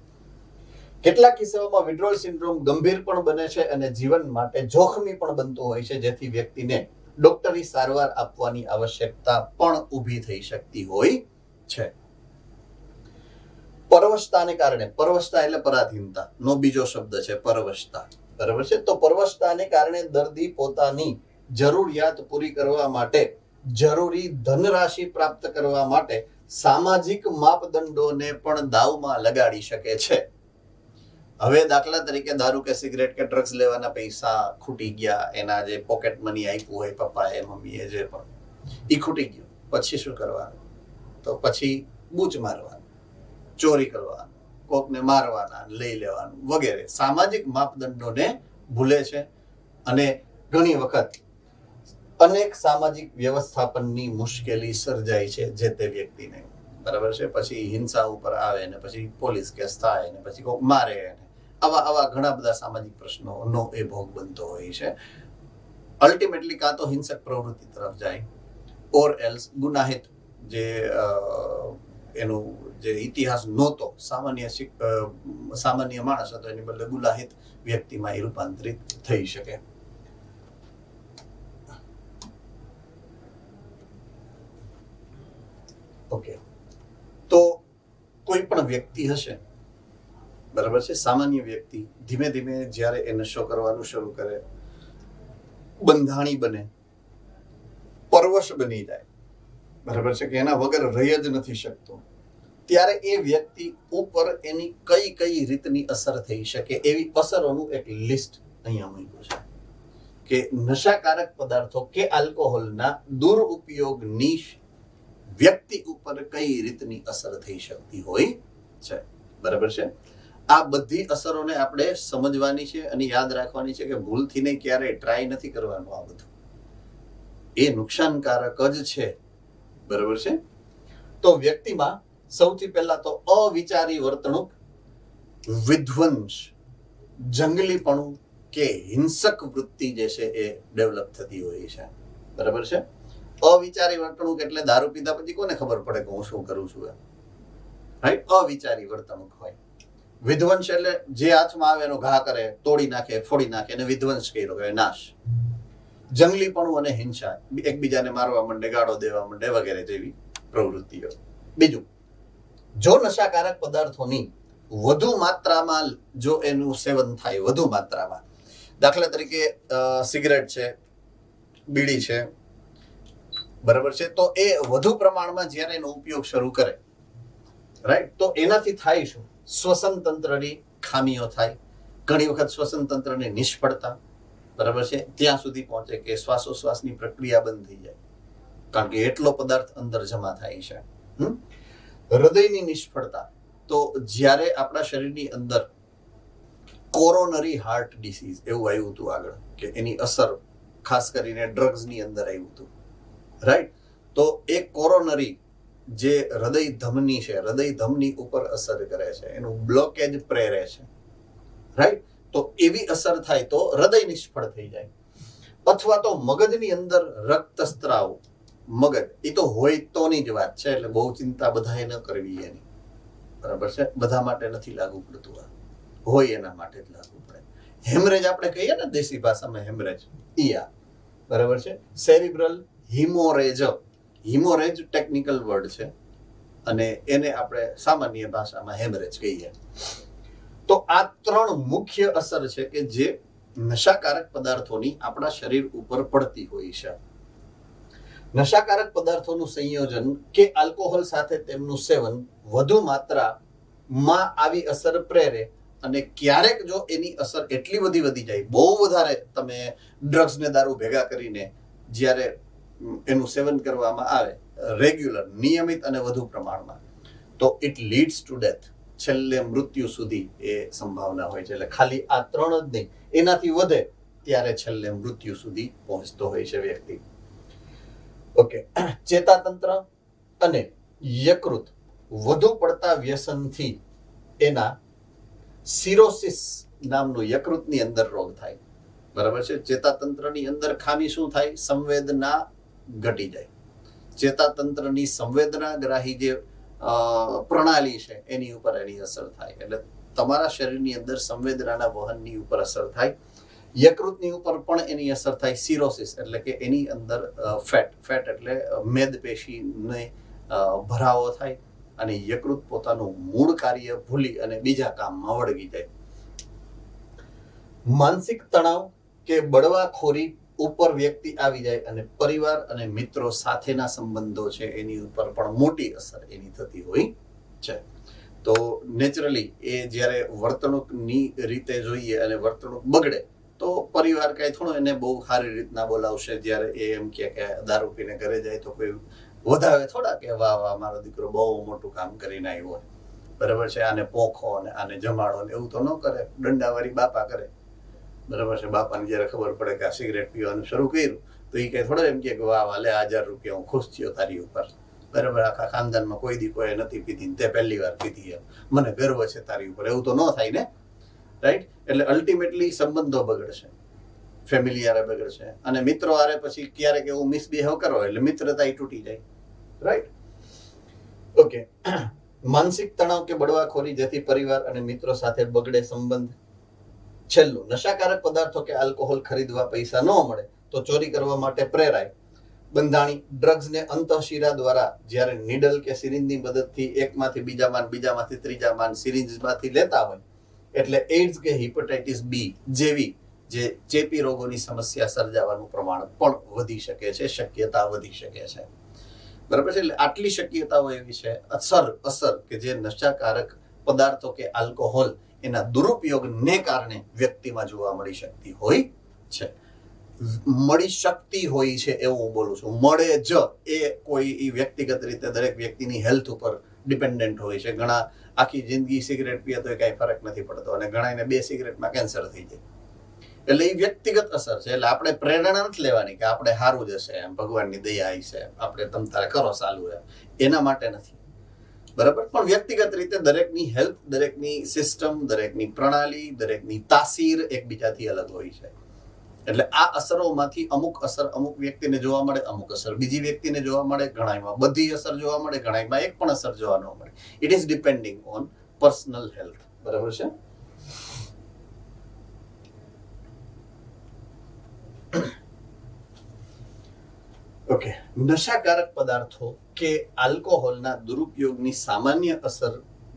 કેટલાક કિસ્સાઓમાં વિડ્રોઅલ સિન્ડ્રોમ ગંભીર પણ બને છે અને જીવન માટે જોખમી પણ બનતું હોય છે, જેથી વ્યક્તિને ડોક્ટરી સારવાર આપવાની આવશ્યકતા પણ ઊભી થઈ શકતી હોય છે. પરવશતાને કારણે, પરવશતા એટલે પરાધીનતા નો બીજો શબ્દ છે પરવશતા. બરાબર છે? તો પરવશતાને કારણે દર્દી પોતાની જરૂરિયાત પૂરી કરવા માટે, જરૂરી ધનરાશિ પ્રાપ્ત કરવા માટે સામાજિક માપદંડોને પણ દાવમાં લગાડી શકે છે. હવે દાખલા તરીકે દારૂ કે સિગરેટ કે ડ્રગ્સ લેવાના પૈસા ખૂટી ગયા, એના જે પોકેટ મની આપ્યું હોય પપ્પાએ મમ્મીએ જે પણ, એ ખૂટી ગયું. પછી શું કરવાનું? તો પછી બૂચ મારવાનું, ચોરી કરવાનું, કોકને મારવાના, લઈ લેવાનું વગેરે સામાજિક માપદંડોને ભૂલે છે અને ઘણી વખત અનેક સામાજિક વ્યવસ્થાપનની મુશ્કેલી સર્જાય છે જે તે વ્યક્તિને, બરાબર છે. પછી હિંસા ઉપર આવે ને પછી પોલીસ કેસ થાય ને પછી કોક મારે ને આવા ઘણા બધા સામાજિક પ્રશ્નોનો એ ભોગ બનતો હોય છે. અલ્ટિમેટલી કાં તો હિંસક પ્રવૃત્તિ તરફ જાય ઓર એલ્સ ગુનાહિત જે એનું જે ઇતિહાસ નહોતો, સામાન્ય માણસ હતો એની બદલે ગુનાહિત વ્યક્તિમાં એ રૂપાંતરિત થઈ શકે. ઓકે, તો કોઈ પણ વ્યક્તિ હશે, બરાબર છે, સામાન્ય વ્યક્તિ ધીમે ધીમે જ્યારે એ નશો કરવાનું શરૂ કરે, બંધાણી બને, પરવશ બની જાય, બરાબર છે, કે એના વગર રહી જ નથી શકતો, ત્યારે એ વ્યક્તિ ઉપર એની કઈ કઈ રીતની અસર થઈ શકે એવી અસરોનું એક લિસ્ટ અહીંયા મૂક્યું છે કે નશાકારક પદાર્થો કે આલ્કોહોલના દુરુપયોગની વ્યક્તિ ઉપર કઈ રીતની અસર થઈ શકતી હોય છે, બરાબર છે. આ બધી અસરોને આપણે સમજવાની છે અને યાદ રાખવાની છે કે ભૂલથી નહીં ક્યારેય ટ્રાય નથી કરવાનું. આ બધું એ નુકસાનકારક જ છે, બરાબર છે. તો વ્યક્તિમાં સૌથી પહેલા તો અવિચારી વર્તણૂક, વિધ્વંસ, જંગલીપણું કે હિંસક વૃત્તિ જે છે એ ડેવલપ થતી હોય છે, બરાબર છે. અવિચારી વર્તણૂક એટલે દારૂ પીધા પછી કોને ખબર પડે કે હું શું કરું છું, રાઈટ? અવિચારી વર્તણૂક હોય. વિધ્વંસ એટલે જે હાથમાં આવે એનો ઘા કરે, તોડી નાખે, ફોડી નાખે, એને વિધ્વંસ કહી રહ્યો, નાશ. જંગલીપણું અને હિંસા, એકબીજાને મારવા માંડે, ગાળો દેવા માંડે વગેરે જેવી પ્રવૃત્તિઓ. બીજું, જો નશાકારક પદાર્થોની વધુ માત્રામાં જો એનું સેવન થાય, વધુ માત્રામાં, દાખલા તરીકે સિગરેટ છે, બીડી છે, બરાબર છે, તો એ વધુ પ્રમાણમાં જ્યારે એનો ઉપયોગ શરૂ કરે, રાઈટ, તો એનાથી થાય શું? શ્વસન તંત્રની ખામીઓ થાય, ઘણી વખત શ્વસન તંત્રની નિષ્ફળતા, બરાબર છે, ત્યાં સુધી પહોંચે કે શ્વાસોશ્વાસની પ્રક્રિયા બંધ થઈ જાય, કારણ કે એટલો પદાર્થ અંદર જમા થાય છે. હૃદયની નિષ્ફળતા, તો જ્યારે આપણા શરીરની અંદર કોરોનરી હાર્ટ ડિસીઝ એવું આવ્યું હતું આગળ, કે એની અસર ખાસ કરીને ડ્રગ્સની અંદર આવ્યું હતું, રાઈટ, તો એ કોરોનરી જે હૃદય ધમની છે, હૃદય ધમની ઉપર અસર કરે છે, એનું બ્લોકેજ પ્રેરે છે, રાઈટ. તો એવી અસર થાય તો હૃદય નિષ્ફળ થઈ જાય. અથવા તો મગજની અંદર રક્તસ્રાવ, મગજ એ તો હોય તોની જ વાત છે, એટલે બહુ ચિંતા બધાએ ન કરવી એની, બરાબર છે, બધા માટે નથી લાગુ પડતું, આ હોય એના માટે જ લાગુ પડે. હેમરેજ આપણે કહીએ ને દેશી ભાષામાં, હેમરેજ ઈયા, બરાબર છે. સેરિબ્રલ હિમોરેજ, હિમોરેજ ટેકનિકલ વર્ડ છે અને એને આપણે સામાન્ય ભાષામાં હેમરેજ કહીએ. તો આ ત્રણ મુખ્ય અસર છે કે જે નશાકારક પદાર્થોની આપણા શરીર ઉપર પડતી હોય છે. નશાકારક પદાર્થોનું સંયોજન કે આલ્કોહોલ સાથે તેમનું સેવન વધુ માત્રામાં આવી અસર પ્રેરે, અને ક્યારેક જો એની અસર એટલી બધી વધી જાય, બહુ વધારે તમે ડ્રગ્સ ને દારૂ ભેગા કરીને જ્યારે એનું સેવન કરવામાં આવે રેગ્યુલર, નિયમિત અને વધુ પ્રમાણમાં, તો ઇટ લીડ્સ ટુ ડેથ, છેલ્લે મૃત્યુ સુધી એ સંભાવના હોય છે. એટલે ખાલી આ ત્રણ જ નહીં, એનાથી વધે ત્યારે છેલ્લે મૃત્યુ સુધી પહોંચતો હોય છે વ્યક્તિ. ઓકે, ચેતાતંત્ર અને યકૃત વધુ પડતા વ્યસનથી એના સિરોસિસ નામનું યકૃતની અંદર રોગ થાય, બરાબર છે. ચેતાતંત્રની અંદર ખામી શું થાય? સંવેદના ઘટી જાય. ચેતાતંત્રની સંવેદનાગ્રાહી જે પ્રણાલી છે એની ઉપર એની અસર થાય, એટલે તમારા શરીરની અંદર સંવેદનાના વહનની ઉપર અસર થાય. યકૃતની ઉપર પણ એની અસર થાય, સિરોસિસ એટલે કે એની અંદર ફેટ એટલે મેદપેશીને ભરાવો થાય અને યકૃત પોતાનું મૂળ કાર્ય ભૂલી અને બીજા કામમાં વળગી જાય. માનસિક તણાવ કે બળવાખોરી ઉપર વ્યક્તિ આવી જાય અને પરિવાર અને મિત્રો સાથેના સંબંધો છે એની ઉપર પણ મોટી અસર એની થતી હોય છે. તો નેચરલી એ જ્યારે વર્તણૂકની રીતે જોઈએ અને વર્તણૂક બગડે તો પરિવાર કાંઈ થોડો એને બહુ સારી રીતના બોલાવશે. જ્યારે એ એમ કે દારૂ પીને ઘરે જાય તો કોઈ વધાવે થોડા કે વાહ વાહ મારો દીકરો બહુ મોટું કામ કરીને આવ્યો હોય, બરાબર છે. આને પોખો અને આને જમાડો ને એવું તો ન કરે. દંડાવાળી બાપા કરે, બરાબર છે. બાપાને જયારે ખબર પડે કે આ સિગરેટ પીવાનું શરૂ કર્યું તો એ કઈ થોડો એમ કે વાહ વાલે 1000 રૂપિયા હું ખુશ થયો તારી ઉપર, બરાબર. આખા ખાનદાનમાં કોઈ દી કોઈ નથી પીધી, તે પહેલી વાર પીધી, એમ મને ગર્વ છે તારી ઉપર, એવું તો ન થાય ને, રાઈટ? એટલે અલ્ટિમેટલી સંબંધો બગડશે, ફેમિલી હારે બગડશે, અને મિત્રો હારે પછી ક્યારેક એવું મિસબિહેવ કરો એટલે મિત્રતા તૂટી જાય, રાઈટ? ઓકે. માનસિક તણાવ કે બળવાખોરી, જેથી પરિવાર અને મિત્રો સાથે બગડે સંબંધ. છેલ્લું, નશાકારક પદાર્થો કે આલ્કોહોલ ખરીદવા પૈસા ન મળે તો ચોરી કરવા માટે પ્રેરાય. બંધાણી, ડ્રગ્સને અંતઃશિરા દ્વારા જ્યારે નીડલ કે સિરિંજની મદદથી એકમાંથી બીજામાં, બીજામાંથી ત્રીજામાં સિરિંજમાંથી લેતા હોય એટલે એઇડ્સ કે હિપેટાઇટિસ બી જેવી જે ચેપી રોગોની સમસ્યા સર્જાવાનું પ્રમાણ પણ વધી શકે છે, શક્યતા વધી શકે છે, બરાબર છે. એટલે આટલી શક્યતાઓ એવી છે અસર કે જે નશાકારક પદાર્થો કે આલ્કોહોલ એના દુરુપયોગને કારણે વ્યક્તિમાં જોવા મળી શકતી હોય છે. મળી શકતી હોય છે એવું હું બોલું છું. મળે જ એ કોઈ વ્યક્તિગત રીતે દરેક વ્યક્તિની હેલ્થ ઉપર ડિપેન્ડન્ટ હોય છે. ઘણા આખી જિંદગી સિગરેટ પીએ તો કાંઈ ફરક નથી પડતો, અને ઘણાને 2 સિગરેટમાં કેન્સર થઈ જાય. એટલે એ વ્યક્તિગત અસર છે. એટલે આપણે પ્રેરણા નથી લેવાની કે આપણે સારું જ હશે, એમ ભગવાનની દયા આવી છે, આપણે તમ તારે કરો ચાલુ, એમ એના માટે નથી, બરાબર. પણ વ્યક્તિગત રીતે દરેકની હેલ્થ, દરેકની સિસ્ટમ, દરેકની પ્રણાલી, દરેકની તાસીર એકબીજાથી અલગ હોય છે. એટલે આ અસરોમાંથી અમુક અસર અમુક વ્યક્તિને જોવા મળે, અમુક અસર બીજી વ્યક્તિને જોવા મળે, ઘણામાં બધી અસર જોવા મળે, ઘણામાં એક પણ અસર જોવા ન મળે. It is depending on personal health, બરાબર છે. ઓકે. નશાકારક પદાર્થો કે આલ્કોહોલના દુરુપયોગની સામાન્ય અસર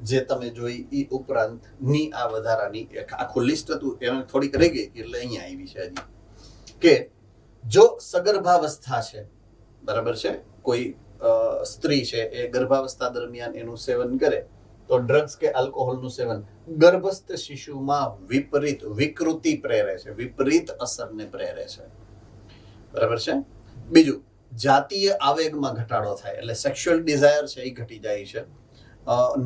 જે તમે જોઈ એ ઉપરાંતની આ વધારાની આખું લિસ્ટ હતું, એમાં થોડીક રહી ગઈ એટલે અહીંયા આવી છે હજી, કે જો સગર્ભાવસ્થા છે, બરાબર છે, કોઈ સ્ત્રી છે એ ગર્ભાવસ્થા દરમિયાન એનું સેવન કરે તો ડ્રગ્સ કે આલ્કોહોલનું સેવન ગર્ભસ્થ શિશુમાં વિપરીત વિકૃતિ પ્રેરે છે, વિપરીત અસરને પ્રેરે છે, બરાબર છે. બીજું, જાતીય આવેગમાં ઘટાડો થાય, એટલે સેક્સ્યુઅલ ડિઝાયર છે એ ઘટી જાય છે.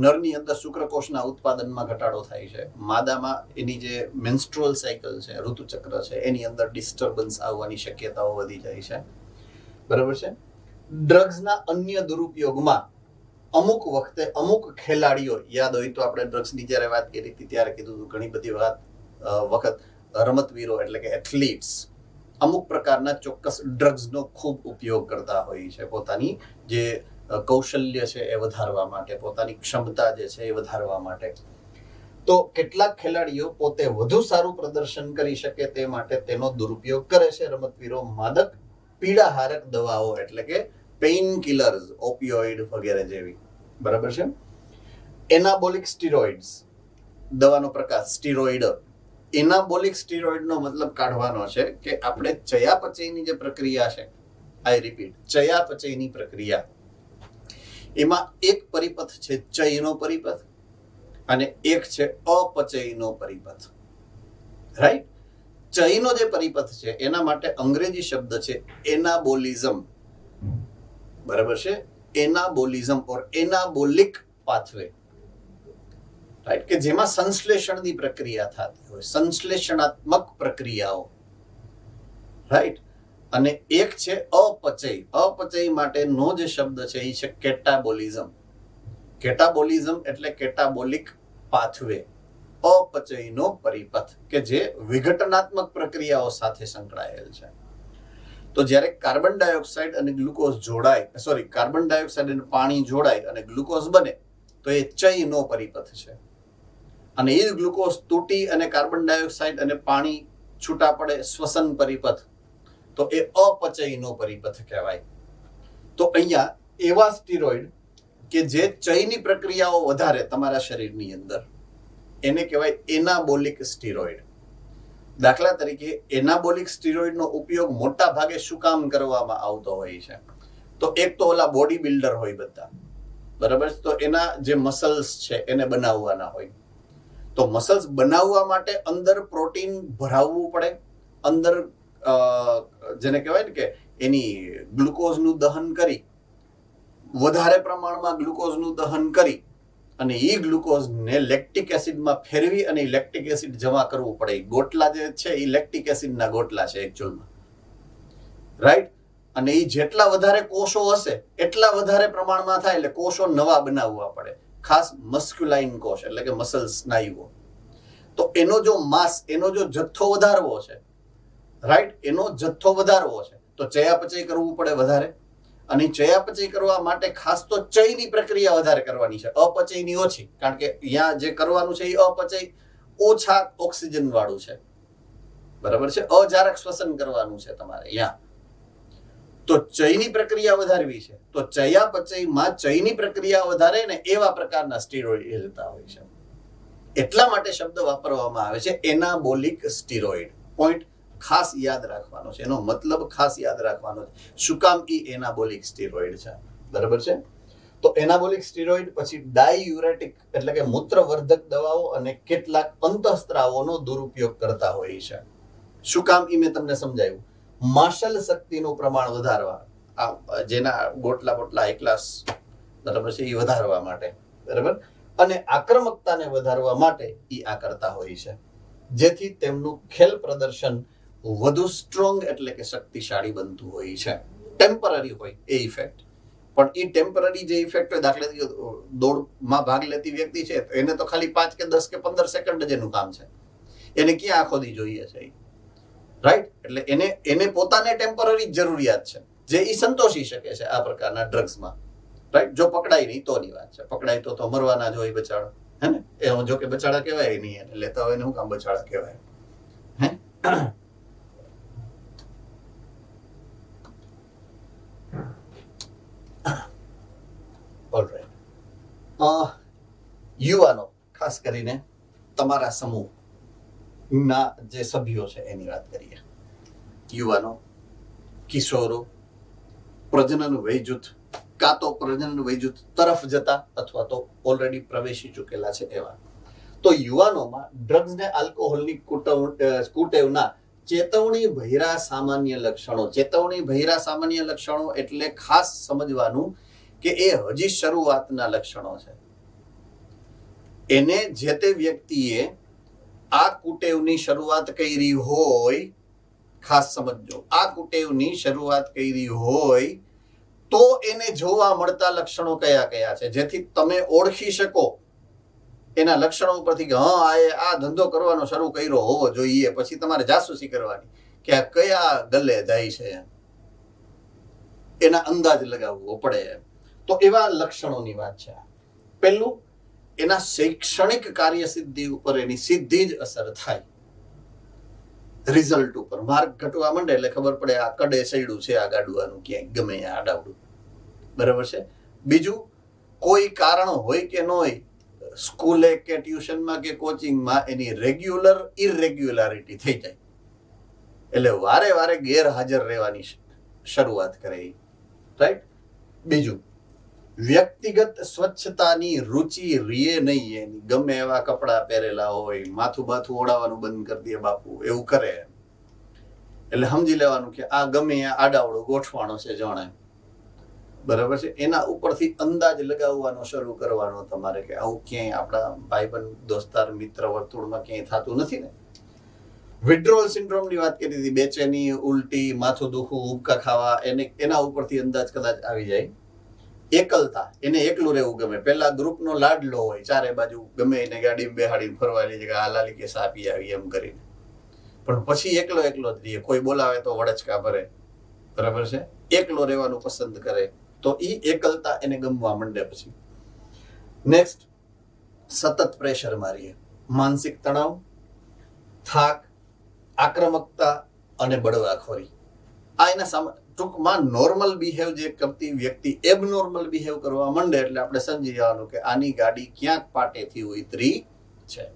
નરની અંદર શુક્રકોષના ઉત્પાદનમાં ઘટાડો થાય છે. માદામાં એની જે મેન્સ્ટ્રુઅલ સાયકલ છે, ઋતુચક્ર છે, એની અંદર ડિસ્ટર્બન્સ આવવાની શક્યતાઓ વધી જાય છે, બરાબર છે. ડ્રગ્સના અન્ય દુરુપયોગમાં અમુક વખતે અમુક ખેલાડીઓ, યાદ હોય તો આપણે ડ્રગ્સની જ્યારે વાત કરી હતી ત્યારે કીધું હતું, ઘણી બધી વખત રમતવીરો એટલે કે એથ્લીટ્સ અમુક પ્રકારના ચોક્કસ ડ્રગ્સનો ખૂબ ઉપયોગ કરતા હોય છે, પોતાની જે કૌશલ્ય છે એ વધારવા માટે, પોતાની ક્ષમતા જે છે એ વધારવા માટે. તો કેટલાક ખેલાડીઓ પોતે વધુ સારું પ્રદર્શન કરી શકે તે માટે તેનો દુરુપયોગ કરે છે. રમતવીરો માદક પીડાહારક દવાઓ એટલે કે પેઇન કિલર્સ, ઓપિયોઇડ વગેરે જેવી, બરાબર છે. એનાબોલિક સ્ટીરોઇડ્સ, દવાનો પ્રકાર સ્ટીરોઇડ. એનાબોલિક સ્ટીરોઇડનો મતલબ કાઢવાનો છે કે આપણે ચયાપચયની જે પ્રક્રિયા છે, આઈ રિપીટ, ચયાપચયની પ્રક્રિયા, એમાં એક પરિપથ છે ચયનો પરિપથ અને એક છે અપચયનો પરિપથ, રાઈટ? ચયનો જે પરિપથ છે એના માટે અંગ્રેજી શબ્દ છે એનાબોલિઝમ, બરાબર છે. એનાબોલિઝમ ઓર એનાબોલિક પાથવે, રાઈટ, કે જેમાં સંશ્લેષણની પ્રક્રિયા થતી હોય, સંશ્લેષણાત્મક પ્રક્રિયાઓ, રાઈટ. અને એક છે અપચય. અપચય માટેનો જે શબ્દ છે એ છે કેટાબોલિઝમ. કેટાબોલિઝમ એટલે કેટાબોલિક પાથવે, અપચયનો પરિપથ કે જે વિઘટનાત્મક પ્રક્રિયાઓ સાથે સંકળાયેલ છે. તો જ્યારે કાર્બન ડાયોક્સાઇડ અને ગ્લુકોઝ જોડાય, કાર્બન ડાયોક્સાઇડ અને પાણી જોડાય અને ગ્લુકોઝ બને તો એ ચયનો પરિપથ છે. અને એ ગ્લુકોઝ તૂટી અને કાર્બન ડાયોક્સાઇડ અને પાણી છૂટા પડે, શ્વસન પરિપથ, તો એ અપચયનો પરિપથ કહેવાય. તો અહીંયા એવા સ્ટીરોઇડ કે જે ચયની પ્રક્રિયાઓ વધારે તમારા શરીરની અંદર, એને કહેવાય એનાબોલિક સ્ટીરોઇડ. દાખલા તરીકે એનાબોલિક સ્ટીરોઇડનો ઉપયોગ મોટા ભાગે શું કામ કરવામાં આવતો હોય છે? તો એક તો ઓલા બોડી બિલ્ડર હોય બધા, બરાબર, તો એના જે મસલ્સ છે એને બનાવવાના હોય. તો મસલ્સ બનાવવા માટે અંદર પ્રોટીન ભરાવવું પડે, અંદર જેને કહેવાય ને કે એની ગ્લુકોઝનું દહન કરી, વધારે પ્રમાણમાં ગ્લુકોઝનું દહન કરી અને એ ગ્લુકોઝને લેક્ટિક એસિડમાં ફેરવી અને લેક્ટિક એસિડ જમા કરવું પડે. ગોટલા જે છે એ લેક્ટિક એસિડના ગોટલા છે એકચ્યુઅલમાં, રાઈટ. અને એ જેટલા વધારે કોષો હશે એટલા વધારે પ્રમાણમાં થાય, એટલે કોષો નવા બનાવવા પડે, ખાસ મસ્ક્યુલાઇન કોષ એટલે કે મસલ સ્નાયુઓ. તો એનો જો માસ, એનો જો જથ્થો વધારવો છે, રાઈટ, એનો જથ્થો વધારવો છે તો ચયાપચય કરવું પડે વધારે. અને ચયાપચય કરવા માટે ખાસ તો ચયની પ્રક્રિયા વધારે કરવાની છે, અપચયની ઓછી, કારણ કે અહીંયા જે કરવાનું છે એ અપચય ઓછા ઓક્સિજન વાળું છે, બરાબર છે, અજારક શ્વસન કરવાનું છે તમારે અહીંયા. તો ચયની પ્રક્રિયા વધારવી છે, તો ચયાપચયમાં ચયની પ્રક્રિયા વધારે ને એવા પ્રકારના સ્ટીરોઇડ લેતા હોય છે. એટલા માટે શબ્દ વાપરવામાં આવે છે એનાબોલિક સ્ટીરોઇડ. પોઈન્ટ ખાસ યાદ રાખવાનો છે, એનો મતલબ ખાસ યાદ રાખવાનો છે. શું કામ ઈ એનાબોલિક સ્ટીરોઇડ છે, બરાબર છે. તો એનાબોલિક સ્ટીરોઇડ, પછી ડાયયુરેટિક એટલે કે મૂત્રવર્ધક દવાઓ અને કેટલાક અંતઃસ્ત્રાવોનો દુરુપયોગ કરતા હોય છે. શું કામ ઈ મેં તમને સમજાવ્યું. માસલ શક્તિનું પ્રમાણ વધારવા, જેના ગોટલા બોટલા એકલા, બરાબર છે, એ વધારવા માટે, બરાબર, અને આક્રમકતાને વધારવા માટે ઈ આ કરતા હોય છે, જેથી તેમનું ખેલ પ્રદર્શન વધુ સ્ટ્રોંગ એટલે કે શક્તિશાળી બનતું હોય છે. ટેમ્પરરી હોય એ ઇફેક્ટ, પણ એ ટેમ્પરરી જે ઇફેક્ટ હોય, દાખલા તરીકે દોડમાં ભાગ લેતી વ્યક્તિ છે તો એને તો ખાલી 5 કે 10 કે 15 સેકન્ડ જ એનું કામ છે, એને ક્યાં આખો દી જોઈએ છે, રાઈટ. એટલે એને પોતાને ટેમ્પરરી જરૂરિયાત છે જે એ સંતોષી શકે છે આ પ્રકારના ડ્રગ્સમાં, રાઈટ. જો પકડાય નહીં તોની વાત છે, પકડાય તો મરવાના જ હોય બચાડા, હે ને. એ જો કે બચાડા કહેવાય નહીં, એને લેતા હોય ને શું કામ બચાડા કહેવાય, હે. ઓલરાઈટ. યુવાનો, ખાસ કરીને તમારા સમૂહના જે સભ્યો છે એની વાત કરીએ. યુવાનો, કિશોરો, પ્રજનન વયજૂથ, કાં તો પ્રજનન વયજૂથ તરફ જતા અથવા તો ઓલરેડી પ્રવેશી ચૂકેલા છે એવા. તો યુવાનોમાં ડ્રગ્સ ને આલ્કોહોલની કુટેવના ચેતવણી ભર્યા સામાન્ય લક્ષણો. ચેતવણી ભર્યા સામાન્ય લક્ષણો એટલે ખાસ સમજવાનું કે એ હજી શરૂઆતના લક્ષણો છે. એને જે તે વ્યક્તિએ આ કુટેવની શરૂઆત કરી હોય, ખાસ સમજજો, આ કુટેવની શરૂઆત કરી હોય તો એને જોવા મળતા લક્ષણો કયા કયા છે, જેથી તમે ઓળખી શકો એના લક્ષણો ઉપરથી કે હા આ ધંધો કરવાનો શરૂ કર્યો હોવો જોઈએ. પછી તમારે જાસૂસી કરવાની કે આ કયા ગલે જાય છે, એના અંદાજ લગાવવો પડે. તો એવા લક્ષણોની વાત છે. પહેલું, એના શૈક્ષણિક કાર્યસિદ્ધિ ઉપર એની સીધી જ અસર થાય. રિઝલ્ટ ઉપર માર્ક ઘટવા માંડે એટલે ખબર પડે આ કડે સૈડું છે આ ગાડવાનું, ક્યાંય ગમે આડાવડું, બરાબર છે. બીજું, કોઈ કારણ હોય કે ન હોય, સ્કૂલે કે ટ્યુશનમાં કે કોચિંગમાં એની રેગ્યુલર ઇરેગ્યુલારિટી થઈ જાય, એટલે વારે વારે ગેરહાજર રહેવાની શરૂઆત કરે, રાઈટ. બીજું, વ્યક્તિગત સ્વચ્છતાની રુચિ રીએ નહીં એની, ગમે એવા કપડા પહેરેલા હોય, માથું બાથું ઓળાવવાનું બંધ કરી દે બાપુ, એવું કરે, એટલે સમજી લેવાનું કે આ ગમે આડાવડો ગોઠવાણો છે જાણે, બરાબર છે. એના ઉપરથી અંદાજ લગાવવાનો શરૂ કરવાનો તમારે કે આવું ક્યાંય આપણા ભાઈબંધ દોસ્તાર મિત્ર વર્તુળમાં ક્યાંય થતું નથી ને. વિડ્રોલ સિન્ડ્રોમની વાત કરી હતી, બેચેની, ઉલટી, માથું દુખવું, ઉબકા ખાવા, એના ઉપરથી અંદાજ કદાચ આવી જાય. એકલતા, એને એકલું રહેવું ગમે, પેલા ગ્રુપનો લાડલો હોય, ચારે બાજુ ગમે એને ગાડીમાં બેહાડીને ફરવાની જગ્યા આ લાલી કે સાપી આવી એમ કરીને, પણ પછી એકલો જ રહીએ, કોઈ બોલાવે તો વડચકા ભરે, બરાબર છે, એકલો રહેવાનું પસંદ કરે, તો ઈ એકલતા એને ગમવા માંડે. પછી નેક્સ્ટ, સતત પ્રેશર મારીએ, માનસિક તણાવ, થાક, આક્રમકતા અને બળવાખોરી. આ એના ટૂંકમાં નોર્મલ બિહેવ જે કરતી વ્યક્તિ એબનોર્મલ બિહેવ કરવા માંડે એટલે આપણે સમજી જવાનું કે આની ગાડી ક્યાંક પાટેથી ઉતરી છે.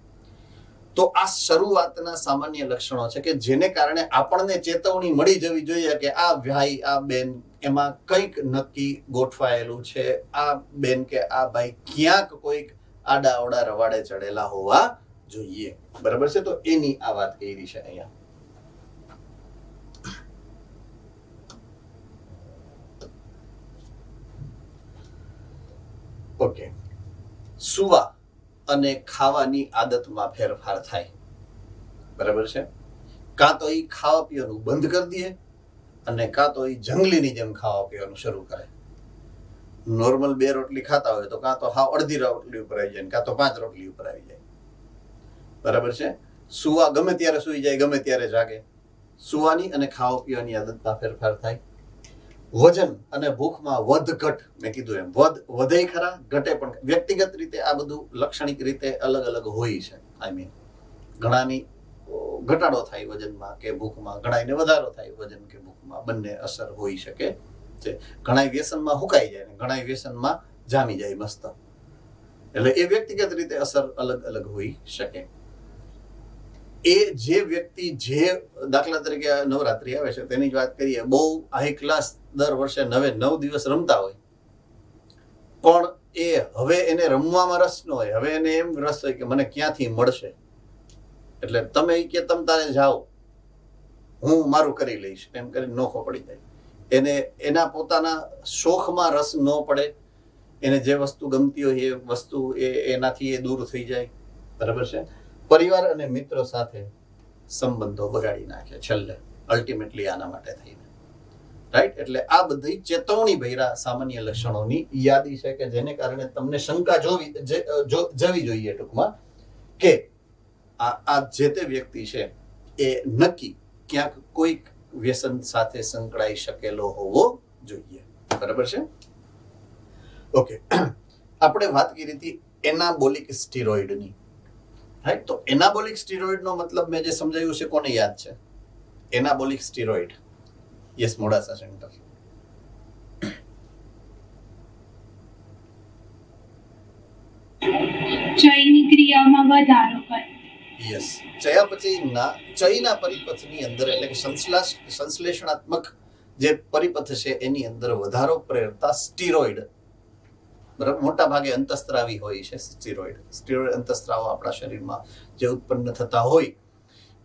તો આ શરૂઆતના સામાન્ય લક્ષણો છે કે જેને કારણે આપણને ચેતવણી મળી જવી જોઈએ કે આ ભાઈ, આ બેન એમાં કંઈક નક્કી ગોઠવાયેલું છે, આ બેન કે આ ભાઈ ક્યાંક કોઈક આડા અવડા રવાડે ચડેલા હોવા જોઈએ, બરાબર છે. તો એની આ વાત કરી છે અહીંયા. ઓકે, સુવા અને ખાવાની આદતમાં ફેરફાર થાય, બરાબર છે. કાં તો એ ખાવા પીવાનું બંધ કરી દે અને કાં તો એ જંગલીની જેમ ખાવા પીવાનું શરૂ કરે. નોર્મલ 2 રોટલી ખાતા હોય તો કાં તો હાવ અડધી રોટલી ઉપર આવી જાય, કાં તો 5 રોટલી ઉપર આવી જાય, બરાબર છે. સુવા ગમે ત્યારે સુઈ જાય, ગમે ત્યારે જાગે. સુવાની અને ખાવા પીવાની આદતમાં ફેરફાર થાય. વજન અને ભૂખમાં વધ ઘટ, મેં કીધું એમ વધે ખરા, ઘટે પણ. વ્યક્તિગત રીતે આ બધું લાક્ષણિક રીતે અલગ અલગ હોય છે. ઘણાની ઘટાડો થાય વજનમાં કે ભૂખમાં, ઘણાને વધારો થાય વજન કે ભૂખમાં, બંને અસર હોઈ શકે છે. ઘણા વ્યસનમાં હુકાઈ જાય ને ઘણા વ્યસનમાં જામી જાય મસ્ત. એટલે એ વ્યક્તિગત રીતે અસર અલગ અલગ હોઈ શકે. એ જે વ્યક્તિ જે દાખલા તરીકે નવરાત્રી આવે છે તેની જ વાત કરીએ, બહુ હાઈ ક્લાસ દર વર્ષે 9 દિવસ રમતા હોય, પણ એ હવે એને રમવામાં રસ ન હોય. હવે એને એમ રસ હોય કે મને ક્યાંથી મળશે, એટલે તમે કે તમ તારે જાઓ, હું મારું કરી લઈશ એમ કરી નોખો પડી જાય. એને એના પોતાના શોખમાં રસ ન પડે, એને જે વસ્તુ ગમતી હોય એ વસ્તુ એનાથી એ દૂર થઈ જાય, બરાબર છે. પરિવાર અને મિત્રો સાથે સંબંધો બગાડી નાખે છેલ્લે, અલ્ટિમેટલી આના માટે થઈને, રાઈટ. એટલે આ બધી ચેતવણી ભર્યા સામાન્ય લક્ષણોની યાદી છે કે જેને કારણે તમને શંકા જવી જોઈએ ટૂંકમાં કે આ જે તે વ્યક્તિ છે એ નક્કી ક્યાંક કોઈક વ્યસન સાથે સંકળાઈ શકેલો હોવો જોઈએ, બરાબર છે. ઓકે, આપણે વાત કરી હતી એનાબોલિક સ્ટીરોઇડની, રાઈટ. તો એનાબોલિક સ્ટીરોઇડનો મતલબ મેં જે સમજાવ્યું છે કોને યાદ છે? Anabolic steroid, yes, Modasa centre. ચયની ક્રિયામાં વધારો કરે. યસ, ચયના પરિપથની અંદર એટલે કે સંશ્લેષણાત્મક જે પરિપથ છે એની અંદર વધારો પ્રેરતા સ્ટીરોઇડ, બરાબર, મોટા ભાગે અંતઃસ્ત્રાવી હોય છે. સ્ટીરોઇડ અંતઃસ્ત્રાવો આપણા શરીરમાં જે ઉત્પન્ન થતા હોય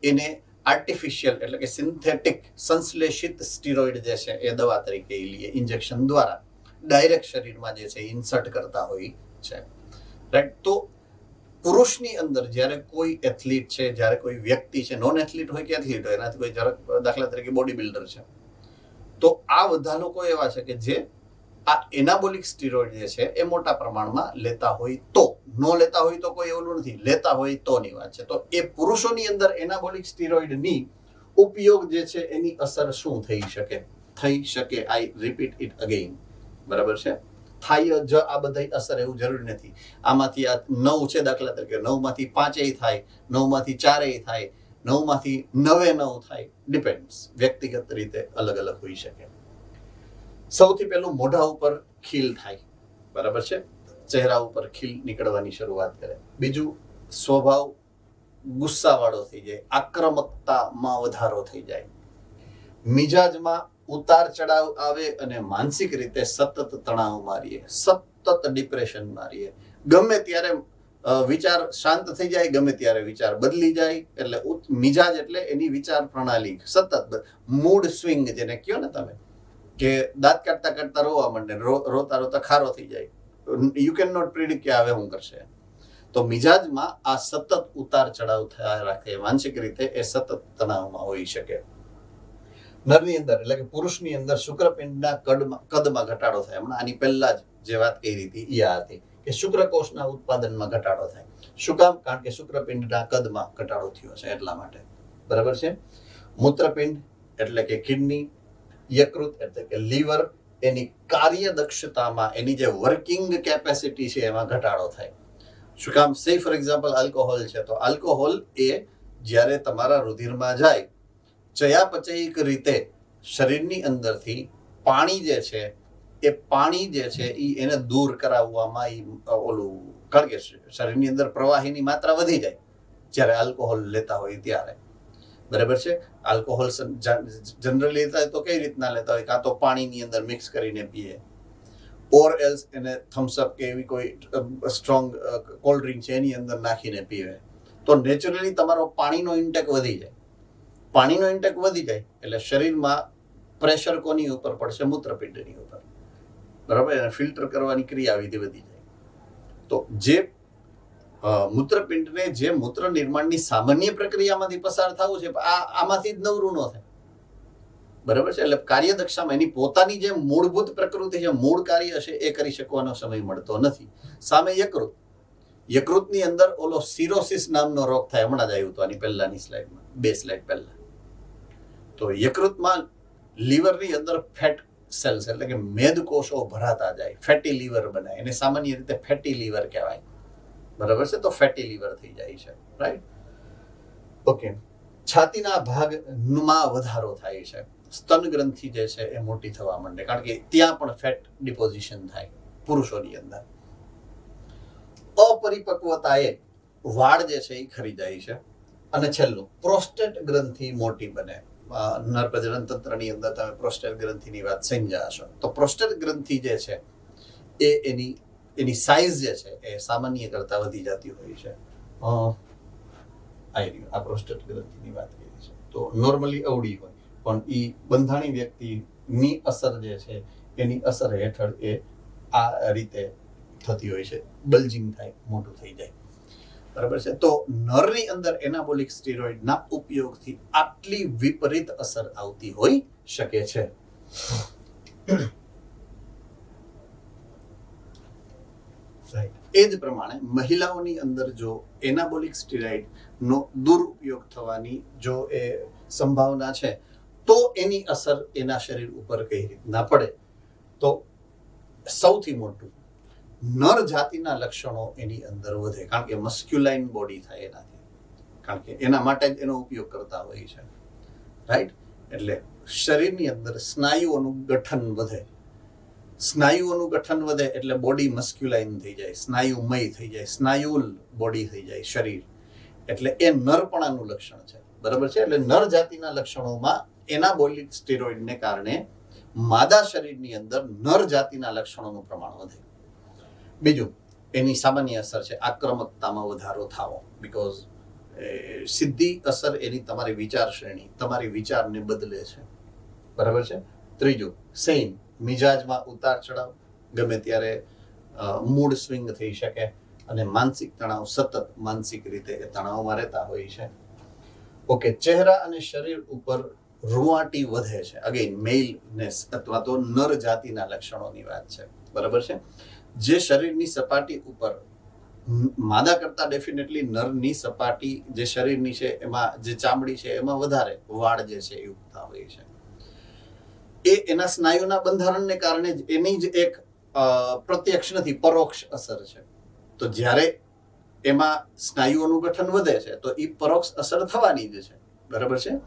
એને આર્ટિફિશિયલ એટલે કે સિન્થેટિક સંશ્લેષિત સ્ટીરોઇડ જે છે એ દવા તરીકે લઈએ, ઇન્જેક્શન દ્વારા ડાયરેક્ટ શરીરમાં જે છે ઇન્સર્ટ કરતા હોય છે, રાઈટ. તો પુરુષની અંદર જ્યારે કોઈ એથ્લીટ છે, જ્યારે કોઈ વ્યક્તિ છે, નોન એથ્લીટ હોય કે એથ્લીટ હોય, એનાથી કોઈ દાખલા તરીકે બોડી બિલ્ડર છે, તો આ બધા લોકો એવા છે કે જે આ એનાબોલિક સ્ટીરોઇડ જે છે એ મોટા પ્રમાણમાં લેતા હોય. તો ન લેતા હોય તો કોઈ એવું નથી, લેતા હોય તોની વાત છે. તો એ પુરુષોની અંદર એનાબોલિક સ્ટીરોઇડની ઉપયોગ જે છે એની અસર શું થઈ શકે? આઈ રિપીટ ઇટ અગેઇન, બરાબર છે. થાય જ આ બધી અસર એવું જરૂરી નથી. આમાંથી આ 9 છે દાખલા તરીકે, 9માંથી 5 થાય, 9માંથી 4 થાય, 9માંથી 9 થાય, ડિપેન્ડ્સ, વ્યક્તિગત રીતે અલગ અલગ હોઈ શકે. સૌથી પહેલું મોઢા ઉપર ખીલ થાય, બરાબર છે, ચહેરા ઉપર ખીલ નીકળવાની શરૂઆત કરે. બીજું, સ્વભાવ ગુસ્સાવાળો થઈ જાય, આક્રમકતામાં વધારો થઈ જાય, મિજાજમાં ઉતાર ચડાવ આવે અને માનસિક રીતે સતત તણાવમાં રહીએ, સતત ડિપ્રેશનમાં રહીએ. ગમે ત્યારે વિચાર શાંત થઈ જાય, ગમે ત્યારે વિચાર બદલી જાય. એટલે મિજાજ એટલે એની વિચાર પ્રણાલી સતત મૂડ સ્વિંગ જેને કહો ને તમે, કે દાંત કાઢતા કાઢતા રોવા માંડે, રોતા રોતા ખારો થઈ જાય. યુ કેન નોટ પ્રિડિક્ટ કે હવે શું કરશે. તો મિજાજમાં આ સતત ઉતાર ચડાવ થયા રાખે, માનસિક રીતે એ સતત તણાવમાં હોઈ શકે. નરની અંદર એટલે કે પુરુષની અંદર શુક્રપિંડના કદમાં ઘટાડો થાય. હમણાં આની પહેલા જ જે વાત કરી હતી એ આ હતી કે શુક્રકોષના ઉત્પાદનમાં ઘટાડો થાય. શું કામ? કારણ કે શુક્રપિંડના કદમાં ઘટાડો થયો છે એટલા માટે, બરાબર છે. મૂત્રપિંડ એટલે કે કિડની, યકૃત એટલે કે લીવર, એની કાર્યદક્ષતામાં, એની જે વર્કિંગ કેપેસિટી છે એમાં ઘટાડો થાય. શું કામ? સે ફોર એક્ઝામ્પલ આલ્કોહોલ છે, તો આલ્કોહોલ એ જ્યારે તમારા રુધિરમાં જાય, ચયાપચયિક રીતે શરીરની અંદરથી પાણી જે છે એ પાણી જે છે એને દૂર કરાવવામાં ઓલું, કારણ કે શરીરની અંદર પ્રવાહીની માત્રા વધી જાય જ્યારે આલ્કોહોલ લેતા હોય ત્યારે, બરાબર છે. આલ્કોહોલ જનરલી લેતા હોય તો કઈ રીતના લેતા હોય? કાં તો પાણીની અંદર મિક્સ કરીને પીએ, ઓર એલ્સ એને થમ્સઅપ કે એવી કોઈ સ્ટ્રોંગ કોલ્ડ ડ્રિંક છે એની અંદર નાખીને પીવે. તો નેચરલી તમારો પાણીનો ઇન્ટેક વધી જાય. પાણીનો ઇન્ટેક વધી જાય એટલે શરીરમાં પ્રેશર કોની ઉપર પડશે? મૂત્રપિંડની ઉપર, બરાબર. એને ફિલ્ટર કરવાની ક્રિયાવિધિ વધી જાય. તો જે મૂત્રપિંડને જે મૂત્ર નિર્માણની સામાન્ય પ્રક્રિયામાંથી પસાર થવું છે આમાંથી જ નવરું ન થાય. બરાબર છે. એટલે કાર્યદક્ષામાં એની પોતાની જે મૂળભૂત પ્રકૃતિ છે, મૂળ કાર્ય છે, એ કરી શકવાનો સમય મળતો નથી. સામે યકૃતની અંદર ઓલો સિરોસિસ નામનો રોગ થાય. હમણાં જ આવ્યું હતું આની પહેલાની સ્લાઇડમાં, 2 સ્લાઇડ પહેલા. તો યકૃતમાં લીવરની અંદર ફેટ સેલ્સ એટલે કે મેદકોષો ભરાતા જાય, ફેટી લીવર બનાય. એને સામાન્ય રીતે ફેટી લીવર કહેવાય. બરાબર છે. તો ફેટી લીવર થઈ જાય છે. રાઈટ. ઓકે. છાતીના ભાગમાં વધારો થાય છે. સ્તન ગ્રંથિ જે છે એ મોટી થવા માંડે, કારણ કે ત્યાં પણ ફેટ ડિપોઝિશન થાય પુરુષોની અંદર. અપરિપક્વતાએ વાળ જે છે એ ખરી જાય છે. અને છેલ્લું, પ્રોસ્ટેટ ગ્રંથિ મોટી બને. નરપ્રજનન તંત્રની અંદર તમે પ્રોસ્ટેટ ગ્રંથિની વાત સમજ્યા હશો. તો પ્રોસ્ટેટ ગ્રંથિ જે છે એ એની સાઇઝ જે છે એ સામાન્ય કરતા વધી જતી હોય છે. આ પ્રોસ્ટેટ ગ્રંથિની વાત કરી છે. તો નોર્મલી અવળી હોય, પણ એ બંધાણી વ્યક્તિની અસર જે છે એની અસર હેઠળ એ આ રીતે થતી હોય છે, બલ્જિંગ થાય, મોટું થઈ જાય. બરાબર છે. તો નરની અંદર એનાબોલિક સ્ટીરોઇડના ઉપયોગથી આટલી વિપરીત અસર આવતી હોઈ શકે છે. એ જ પ્રમાણે મહિલાઓની અંદર જો એનાબોલિક સ્ટીરોઇડનો દુરુપયોગ થવાની જો એ સંભાવના છે, તો એની અસર એના શરીર ઉપર કઈ રીતના પડે, તો સૌથી મોટું નર જાતિના લક્ષણો એની અંદર વધે, કારણ કે મસ્ક્યુલાઇન બોડી થાય એનાથી, કારણ કે એના માટે જ એનો ઉપયોગ કરતા હોય છે. રાઈટ. એટલે શરીરની અંદર સ્નાયુઓનું ગઠન વધે. સ્નાયુઓનું ગઠન વધે એટલે બોડી મસ્ક્યુલાઇન થઈ જાય, સ્નાયુમય થઈ જાય, સ્નાયુલ બોડી થઈ જાય શરીર. એટલે એ નરપણાનું લક્ષણ છે. બરાબર છે. એટલે નર જાતિના લક્ષણોમાં એનાબોલિક સ્ટીરોઇડને કારણે માદા શરીરની અંદર નર જાતિના લક્ષણોનું પ્રમાણ વધે. બીજું, એની સામાન્ય અસર છે આક્રમકતામાં વધારો થવો, બીકોઝ સીધી અસર એની તમારી વિચાર શ્રેણી, તમારી વિચારને બદલે છે. બરાબર છે. ત્રીજું, સેમ મિજાજમાં ઉતાર ચઢાવ, ગમે ત્યારે મૂડ સ્વિંગ થઈ શકે, અને માનસિક તણાવ, સતત માનસિક રીતે એ તણાવમાં રહેતા હોય છે. ઓકે. ચહેરા અને શરીર ઉપર રૂંવાટી વધે છે. અગેન મેલનેસ અથવા તો નર જાતિના લક્ષણોની વાત છે. બરાબર છે. જે શરીરની સપાટી ઉપર માદા કરતા ડેફિનેટલી નરની સપાટી જે શરીરની છે એમાં જે ચામડી છે એમાં વધારે વાળ જે છે એ ઉગતા હોય છે. એ એના સ્નાયુના બંધારણને કારણે જ એની જ એક પ્રત્યક્ષ નથી, પરોક્ષ અસર છે. તો જ્યારે એમાં સ્નાયુઓનું ગઠન વધે છે તો એ પરોક્ષ અસર થવાની જ છે. બરાબર છે.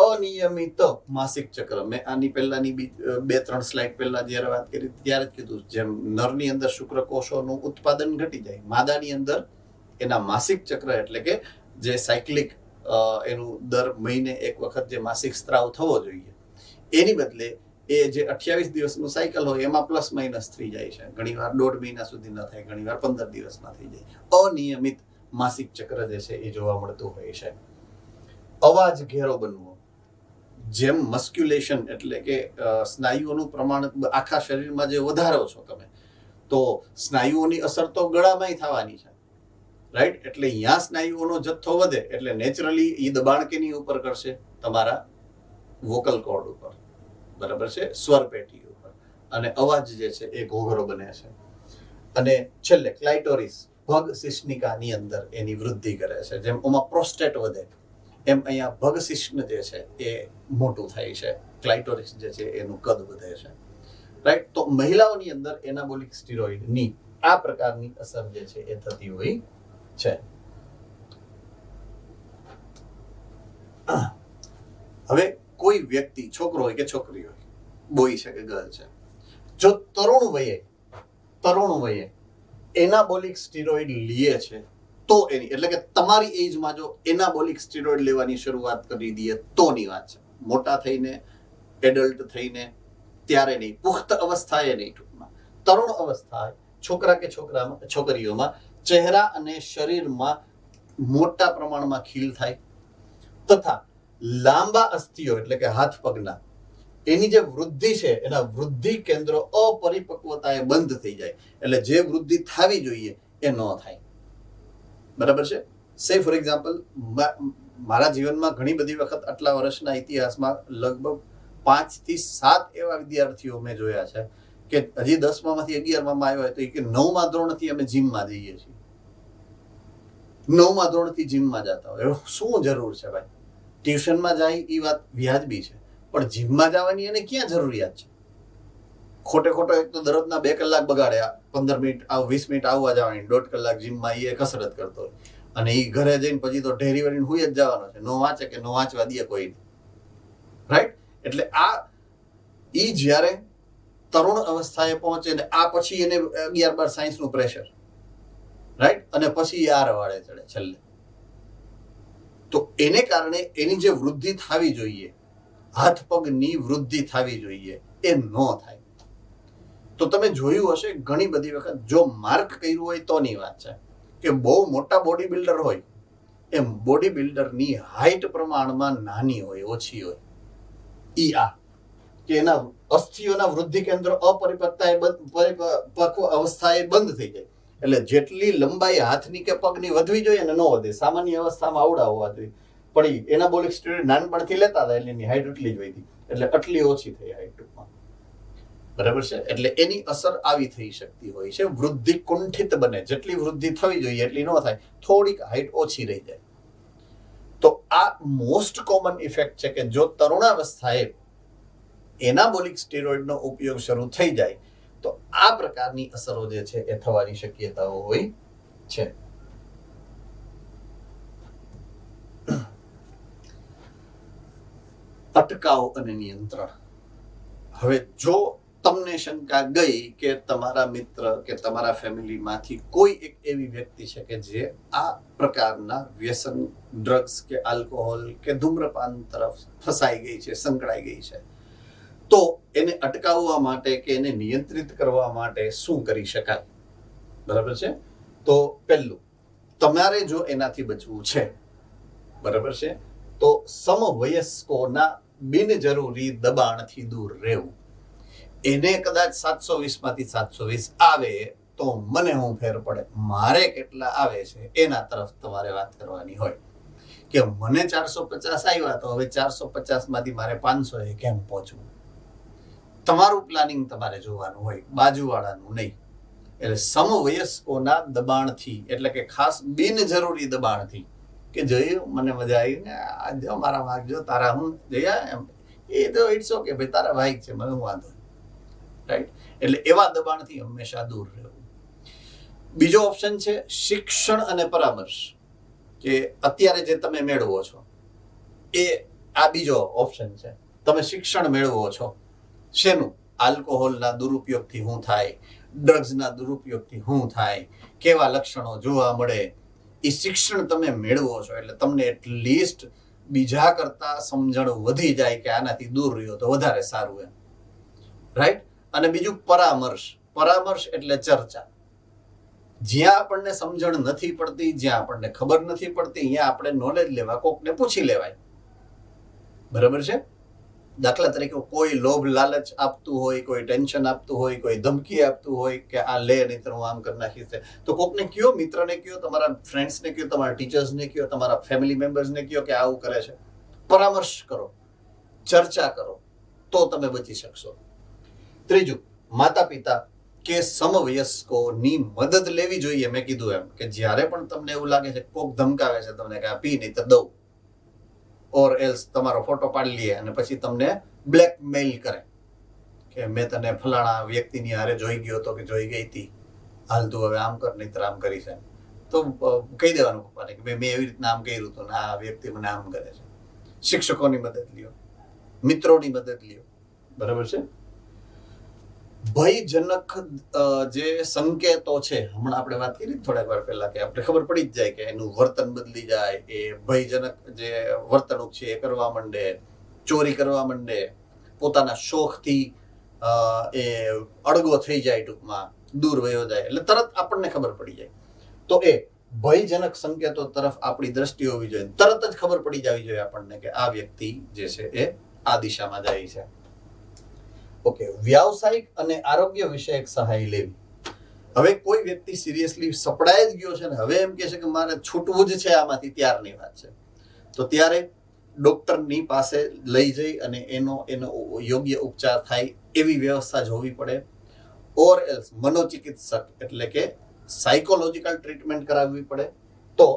અનિયમિત માસિક ચક્ર, મેં આની પહેલાની 2-3 સ્લાઇડ પહેલા જ્યારે વાત કરી ત્યારે જ કીધું, જેમ નરની અંદર શુક્રકોષોનું ઉત્પાદન ઘટી જાય, માદાની અંદર એના માસિક ચક્ર એટલે કે જે સાયક્લિક એનું દર મહિને એક વખત જે માસિક સ્ત્રાવ થવો જોઈએ, એની બદલે એ જે 28 દિવસનું સાયકલ હોય એમાં પ્લસ માઇનસ થઈ જાય છે. ઘણીવાર 1.5 મહિના સુધી ન થાય, ઘણીવાર 15 દિવસમાં થઈ જાય. અનિયમિત માસિક ચક્ર જે છે એ જોવા મળતું હોય છે. અવાજ ઘેરો બનવો, જેમ મસ્ક્યુલેશન એટલે કે સ્નાયુઓનું પ્રમાણ આખા શરીરમાં જે વધારો છો તમે, તો સ્નાયુઓની અસર તો ગળામાંય થવાની છે. રાઈટ. એટલે અહીંયા સ્નાયુઓનો જથ્થો વધે એટલે નેચરલી એ દબાણ કેની ઉપર કરશે? તમારા વોકલ કોર્ડ ઉપર. બરાબર છે. સ્વર પેટી ઉપર. અને અવાજ જે છે એ ઘોઘરો બને છે. અને છેલ્લે ક્લાઇટોરિસ, ભગ શિશ્નિકાની અંદર એની વૃદ્ધિ કરે છે. જેમ ઓમાં પ્રોસ્ટેટ વધે એમ અહીંયા ભગ શિશ્ન જે છે એ મોટું થાય છે. ક્લાઇટોરિસ જે છે એનું કદ વધે છે. રાઈટ. તો મહિલાઓની અંદર એનાબોલિક સ્ટીરોઇડની આ પ્રકારની અસર જે છે એ થતી હોય છે. હવે કોઈ વ્યક્તિ, છોકરો હોય કે છોકરી હોય, બોય છે કે ગર્લ છે, જો તરુણ વયે એનાબોલિક સ્ટીરોઇડ લે છે તો એની, એટલે કે તમારી એજમાં જો એનાબોલિક સ્ટીરોઇડ લેવાની શરૂઆત કરી દઈએ તોની વાત છે. મોટા થઈને, એડલ્ટ થઈને ત્યારે નહીં, પુખ્ત અવસ્થાએ નહીં, ટૂંકમાં તરુણ અવસ્થા, છોકરા કે છોકરીઓમાં ચહેરા અને શરીરમાં મોટા પ્રમાણમાં ખીલ થાય, તથા લાંબા અસ્થિઓ એટલે કે હાથ પગના એની જે વૃદ્ધિ છે એના વૃદ્ધિ કેન્દ્રો અપરિપક્વતાએ બંધ થઈ જાય, એટલે જે વૃદ્ધિ થવી જોઈએ એ ન થાય. બરાબર છે. સે ફોર એક્ઝામ્પલ, મારા જીવનમાં ઘણી બધી વખત આટલા વર્ષના ઇતિહાસમાં લગભગ 5 થી 7 એવા વિદ્યાર્થીઓ મેં જોયા છે કે હજી 10માંથી 11માં આવ્યા હોય તો એ કે 9મા ધોરણથી અમે જીમમાં જઈએ છીએ. 9મા ધોરણથી જીમમાં જતા હોય, શું જરૂર છે ભાઈ? ટ્યુશનમાં જાય એ વાત વ્યાજબી છે, પણ જીમમાં જવાની એને ક્યાં જરૂરિયાત છે? ખોટે ખોટો એક તો દરરોજના 2 કલાક બગાડ્યા, 15 મિનિટ 20 મિનિટ આવવા જવાની, 1.5 કલાક જીમમાં એ કસરત કરતો હોય, અને એ ઘરે જઈને પછી તો ઢેરી વળીને હુઈ જ જવાનો છે. નો વાંચે કે નો વાંચવા દે કોઈ, રાઈટ? એટલે આ ઈ જ્યારે તરુણ અવસ્થાએ પહોંચે ને આ પછી એને 11-12 સાયન્સનું પ્રેશર, રાઈટ? અને પછી આ રવાડે ચડે છેલ્લે. તો એને કારણે એની જે વૃદ્ધિ થવી જોઈએ, હાથ પગની વૃદ્ધિ થવી જોઈએ, એ ન થાય. તો તમે જોયું હશે ઘણી બધી વખત, જો માર્ક કર્યું હોય તોની વાત છે કે બહુ મોટા બોડી બિલ્ડર હોય એમ બોડી બિલ્ડરની હાઈટ પ્રમાણમાં નાની હોય, ઓછી હોય. ઈ આ કે એના અસ્થિઓના વૃદ્ધિ કેન્દ્ર પરિપક્વ અવસ્થાએ બંધ થઈ જાય, એટલે જેટલી લંબાઈ હાથની કે પગની વધવી જોઈએ ને ન વધે. સામાન્ય અવસ્થામાં આવડા હોવા જોઈએ, પણ એનાબોલિક સ્ટેરોઇડ નાનપણથી લેતા હતા એટલે એની હાઈટ એટલી જ વધી, એટલે આટલી ઓછી થઈ હાઈટ ટૂંકમાં. બરાબર છે. એટલે એની અસર આવી થઈ શકતી હોય છે. વૃદ્ધિ કુંઠિત બને, જેટલી વૃદ્ધિ થવી જોઈએ એટલી ન થાય, થોડીક હાઈટ ઓછી રહી જાય. તો આ મોસ્ટ કોમન ઇફેક્ટ છે કે જો તરુણાવસ્થાએ એનાબોલિક સ્ટેરોઇડનો ઉપયોગ શરૂ થઈ જાય તો આ પ્રકારની અસરો જે છે એ થવાની શક્યતાઓ હોય છે. અટકાવ અને નિયંત્રણ. હવે જો તમને શંકા ગઈ કે તમારા મિત્ર કે તમારા ફેમિલીમાંથી કોઈ એક એવી વ્યક્તિ છે કે જે આ પ્રકારના વ્યસન, ડ્રગ્સ કે આલ્કોહોલ કે ધૂમ્રપાન તરફ ફસાઈ ગઈ છે, સંકળાઈ ગઈ છે, તો એને અટકાવવા માટે કે એને નિયંત્રિત કરવા માટે શું કરી શકાય? બરાબર છે. તો પહેલું, તમારે જો એનાથી બચવું છે, બરાબર છે, તો સમવયસ્કોના બિનજરૂરી દબાણથી દૂર રહેવું. એને કદાચ 720 માંથી 720 આવે તો મને શું ફેર પડે, મારે કેટલા આવે છે એના તરફ તમારે વાત કરવાની હોય. કે મને 450 આવ્યા તો હવે 450 માંથી મારે 500 એ કેમ પહોંચવું? તમારું પ્લાનિંગ તમારે જોવાનું હોય, બાજુવાળાનું નહીં. એટલે સમવયસ્કોના દબાણથી, એટલે કે ખાસ બિનજરૂરી દબાણથી, કે જોયું મને મજા આવી ને આજે મારા ભાગ જો તારા હું જોયા એમ, એ તો ઇટ્સ ઓકે ભાઈ, તારા ભાઈ છે, મને હું વાંધો, રાઈટ? એટલે એવા દબાણથી હંમેશા દૂર રહેવું. બીજો ઓપ્શન છે શિક્ષણ અને પરામર્શ, કે અત્યારે જે તમે મેળવો છો એ આ બીજો ઓપ્શન છે. તમે શિક્ષણ મેળવો છો શેનું? આલ્કોહોલના દુરુપયોગથી શું થાય, ડ્રગ્સના દુરુપયોગથી શું થાય, કેવા લક્ષણો જોવા મળે, એ શિક્ષણ તમે મેળવો છો એટલે તમને એટલીસ્ટ બીજા કરતા સમજણ વધી જાય કે આનાથી દૂર રહ્યો તો વધારે સારું એમ, રાઈટ? અને બીજું પરામર્શ. પરામર્શ એટલે ચર્ચા. જ્યાં આપણને સમજણ નથી પડતી, જ્યાં આપણને ખબર નથી પડતી, અહીંયા આપણે નોલેજ લેવા કોકને પૂછી લેવાય. બરાબર છે. દાખલા તરીકે કોઈ લોભ લાલચ આપતું હોય, કોઈ ટેન્શન આપતું હોય, કોઈ ધમકી આપતું હોય કે આ લે નહીં તો હું આમ કરી નાખીશ, તો કોકને કયો, મિત્રને કયો, તમારા ફ્રેન્ડ્સને કયો, તમારા ટીચર્સને કયો, તમારા ફેમિલી મેમ્બર્સને કયો કે આવું કરે છે. પરામર્શ કરો, ચર્ચા કરો, તો તમે બચી શકશો. ત્રીજું, માતા પિતા કે સમવયસ્કોની મદદ લેવી જોઈએ. મેં કીધું એમ કે જ્યારે પણ તમને એવું લાગે છે કોક ધમકાવે છે તમને કે આ પી નહીં તો દઉં, ઓર એલ્સ તમારો ફોટો પાડી લે અને પછી તમને બ્લેકમેઇલ કરે કે મેં તને ફલાણા વ્યક્તિની હારે જોઈ ગયો તો કે જોઈ ગઈ હતી, હાલ તું હવે આમ કર નહીં તો આમ કરી છે, તો કહી દેવાનું પપ્પાને કે ભાઈ મેં એવી રીતના આમ કર્યું હતું ને આ વ્યક્તિ મને આમ કરે છે. શિક્ષકોની મદદ લ્યો, મિત્રોની મદદ લ્યો. બરાબર છે. ભયજનક જે સંકેતો છે, હમણાં આપણે વાત કરી થોડાક વાર પહેલા, કે આપણે ખબર પડી જ જાય કે એનું વર્તન બદલી જાય, એ ભયજનક જે વર્તણૂક છે એ કરવા માંડે, ચોરી કરવા માંડે, પોતાના શોખથી એ અડગો થઈ જાય, ટૂંકમાં દૂર વયો જાય, એટલે તરત આપણને ખબર પડી જાય. તો એ ભયજનક સંકેતો તરફ આપણી દ્રષ્ટિ હોવી જોઈએ. તરત જ ખબર પડી જવી જોઈએ આપણને કે આ વ્યક્તિ જે છે એ આ દિશામાં જાય છે. ઓકે, વ્યાવસાયિક અને આરોગ્ય વિષયક સહાય લેવી. હવે કોઈ વ્યક્તિ સિરિયસલી સપડાઈ જ ગયો છે ને હવે એમ કહે છે કે મારે છૂટવું જ છે આમાંથી, ત્યારની વાત છે, તો ત્યારે ડોક્ટરની પાસે લઈ જઈ અને એનો યોગ્ય ઉપચાર થાય એવી વ્યવસ્થા જોવી પડે. ઓર એલ્સ મનોચિકિત્સક એટલે કે સાયકોલોજીકલ ટ્રીટમેન્ટ કરાવવી પડે. તો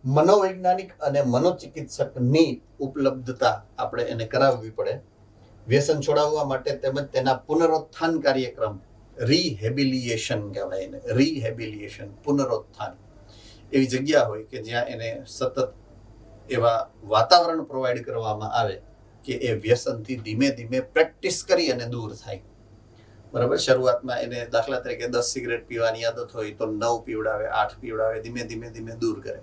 મનોવૈજ્ઞાનિક અને મનોચિકિત્સકની ઉપલબ્ધતા આપણે એને કરાવવી પડે વ્યસન છોડાવવા માટે, તેમજ તેના પુનરુત્થાન કાર્યક્રમ, રિહેબિલિએશન કહેવાય એને, રિહેબિલિએશન, પુનરુત્થાન, એવી જગ્યા હોય કે જ્યાં એને સતત એવા વાતાવરણ પ્રોવાઈડ કરવામાં આવે કે એ વ્યસનથી ધીમે ધીમે પ્રેક્ટિસ કરી અને દૂર થાય. બરાબર, શરૂઆતમાં એને દાખલા તરીકે 10 સિગરેટ પીવાની આદત હોય તો 9 પીવડાવે, 8 પીવડાવે, ધીમે ધીમે ધીમે દૂર કરે.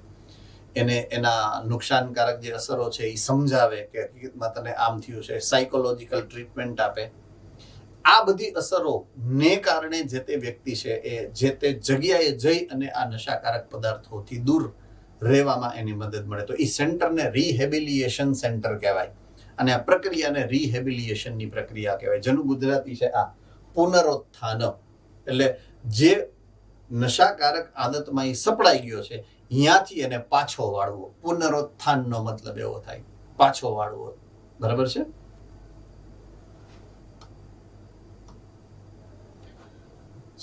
એને એના નુકસાનકારક જે અસરો છે એ સમજાવે કે હકીકતમાં તને આમ થયું છે, સાયકોલોજીકલ ટ્રીટમેન્ટ આપે. આ બધી અસરોને કારણે જે તે વ્યક્તિ છે એ જે તે જગ્યાએ જઈ અને આ નશાકારક પદાર્થોથી દૂર રહેવામાં એની મદદ મળે. તો એ સેન્ટરને રિહેબિલિએશન સેન્ટર કહેવાય અને આ પ્રક્રિયાને રિહેબિલિએશનની પ્રક્રિયા કહેવાય, જેનું ગુજરાતી છે આ પુનરુત્થાન. એટલે જે નશાકારક આદતમાં એ સપડાઈ ગયો છે ત્યાંથી એને પાછો વાળવો. પુનરુત્થાનનો મતલબ એવો થાય, પાછો વાળવો. બરાબર છે?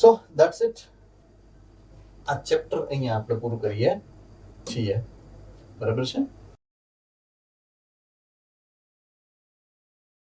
સો ધેટ્સ ઇટ. આ ચેપ્ટર અહીંયા આપણે પૂરું કરીએ છીએ. બરાબર છે?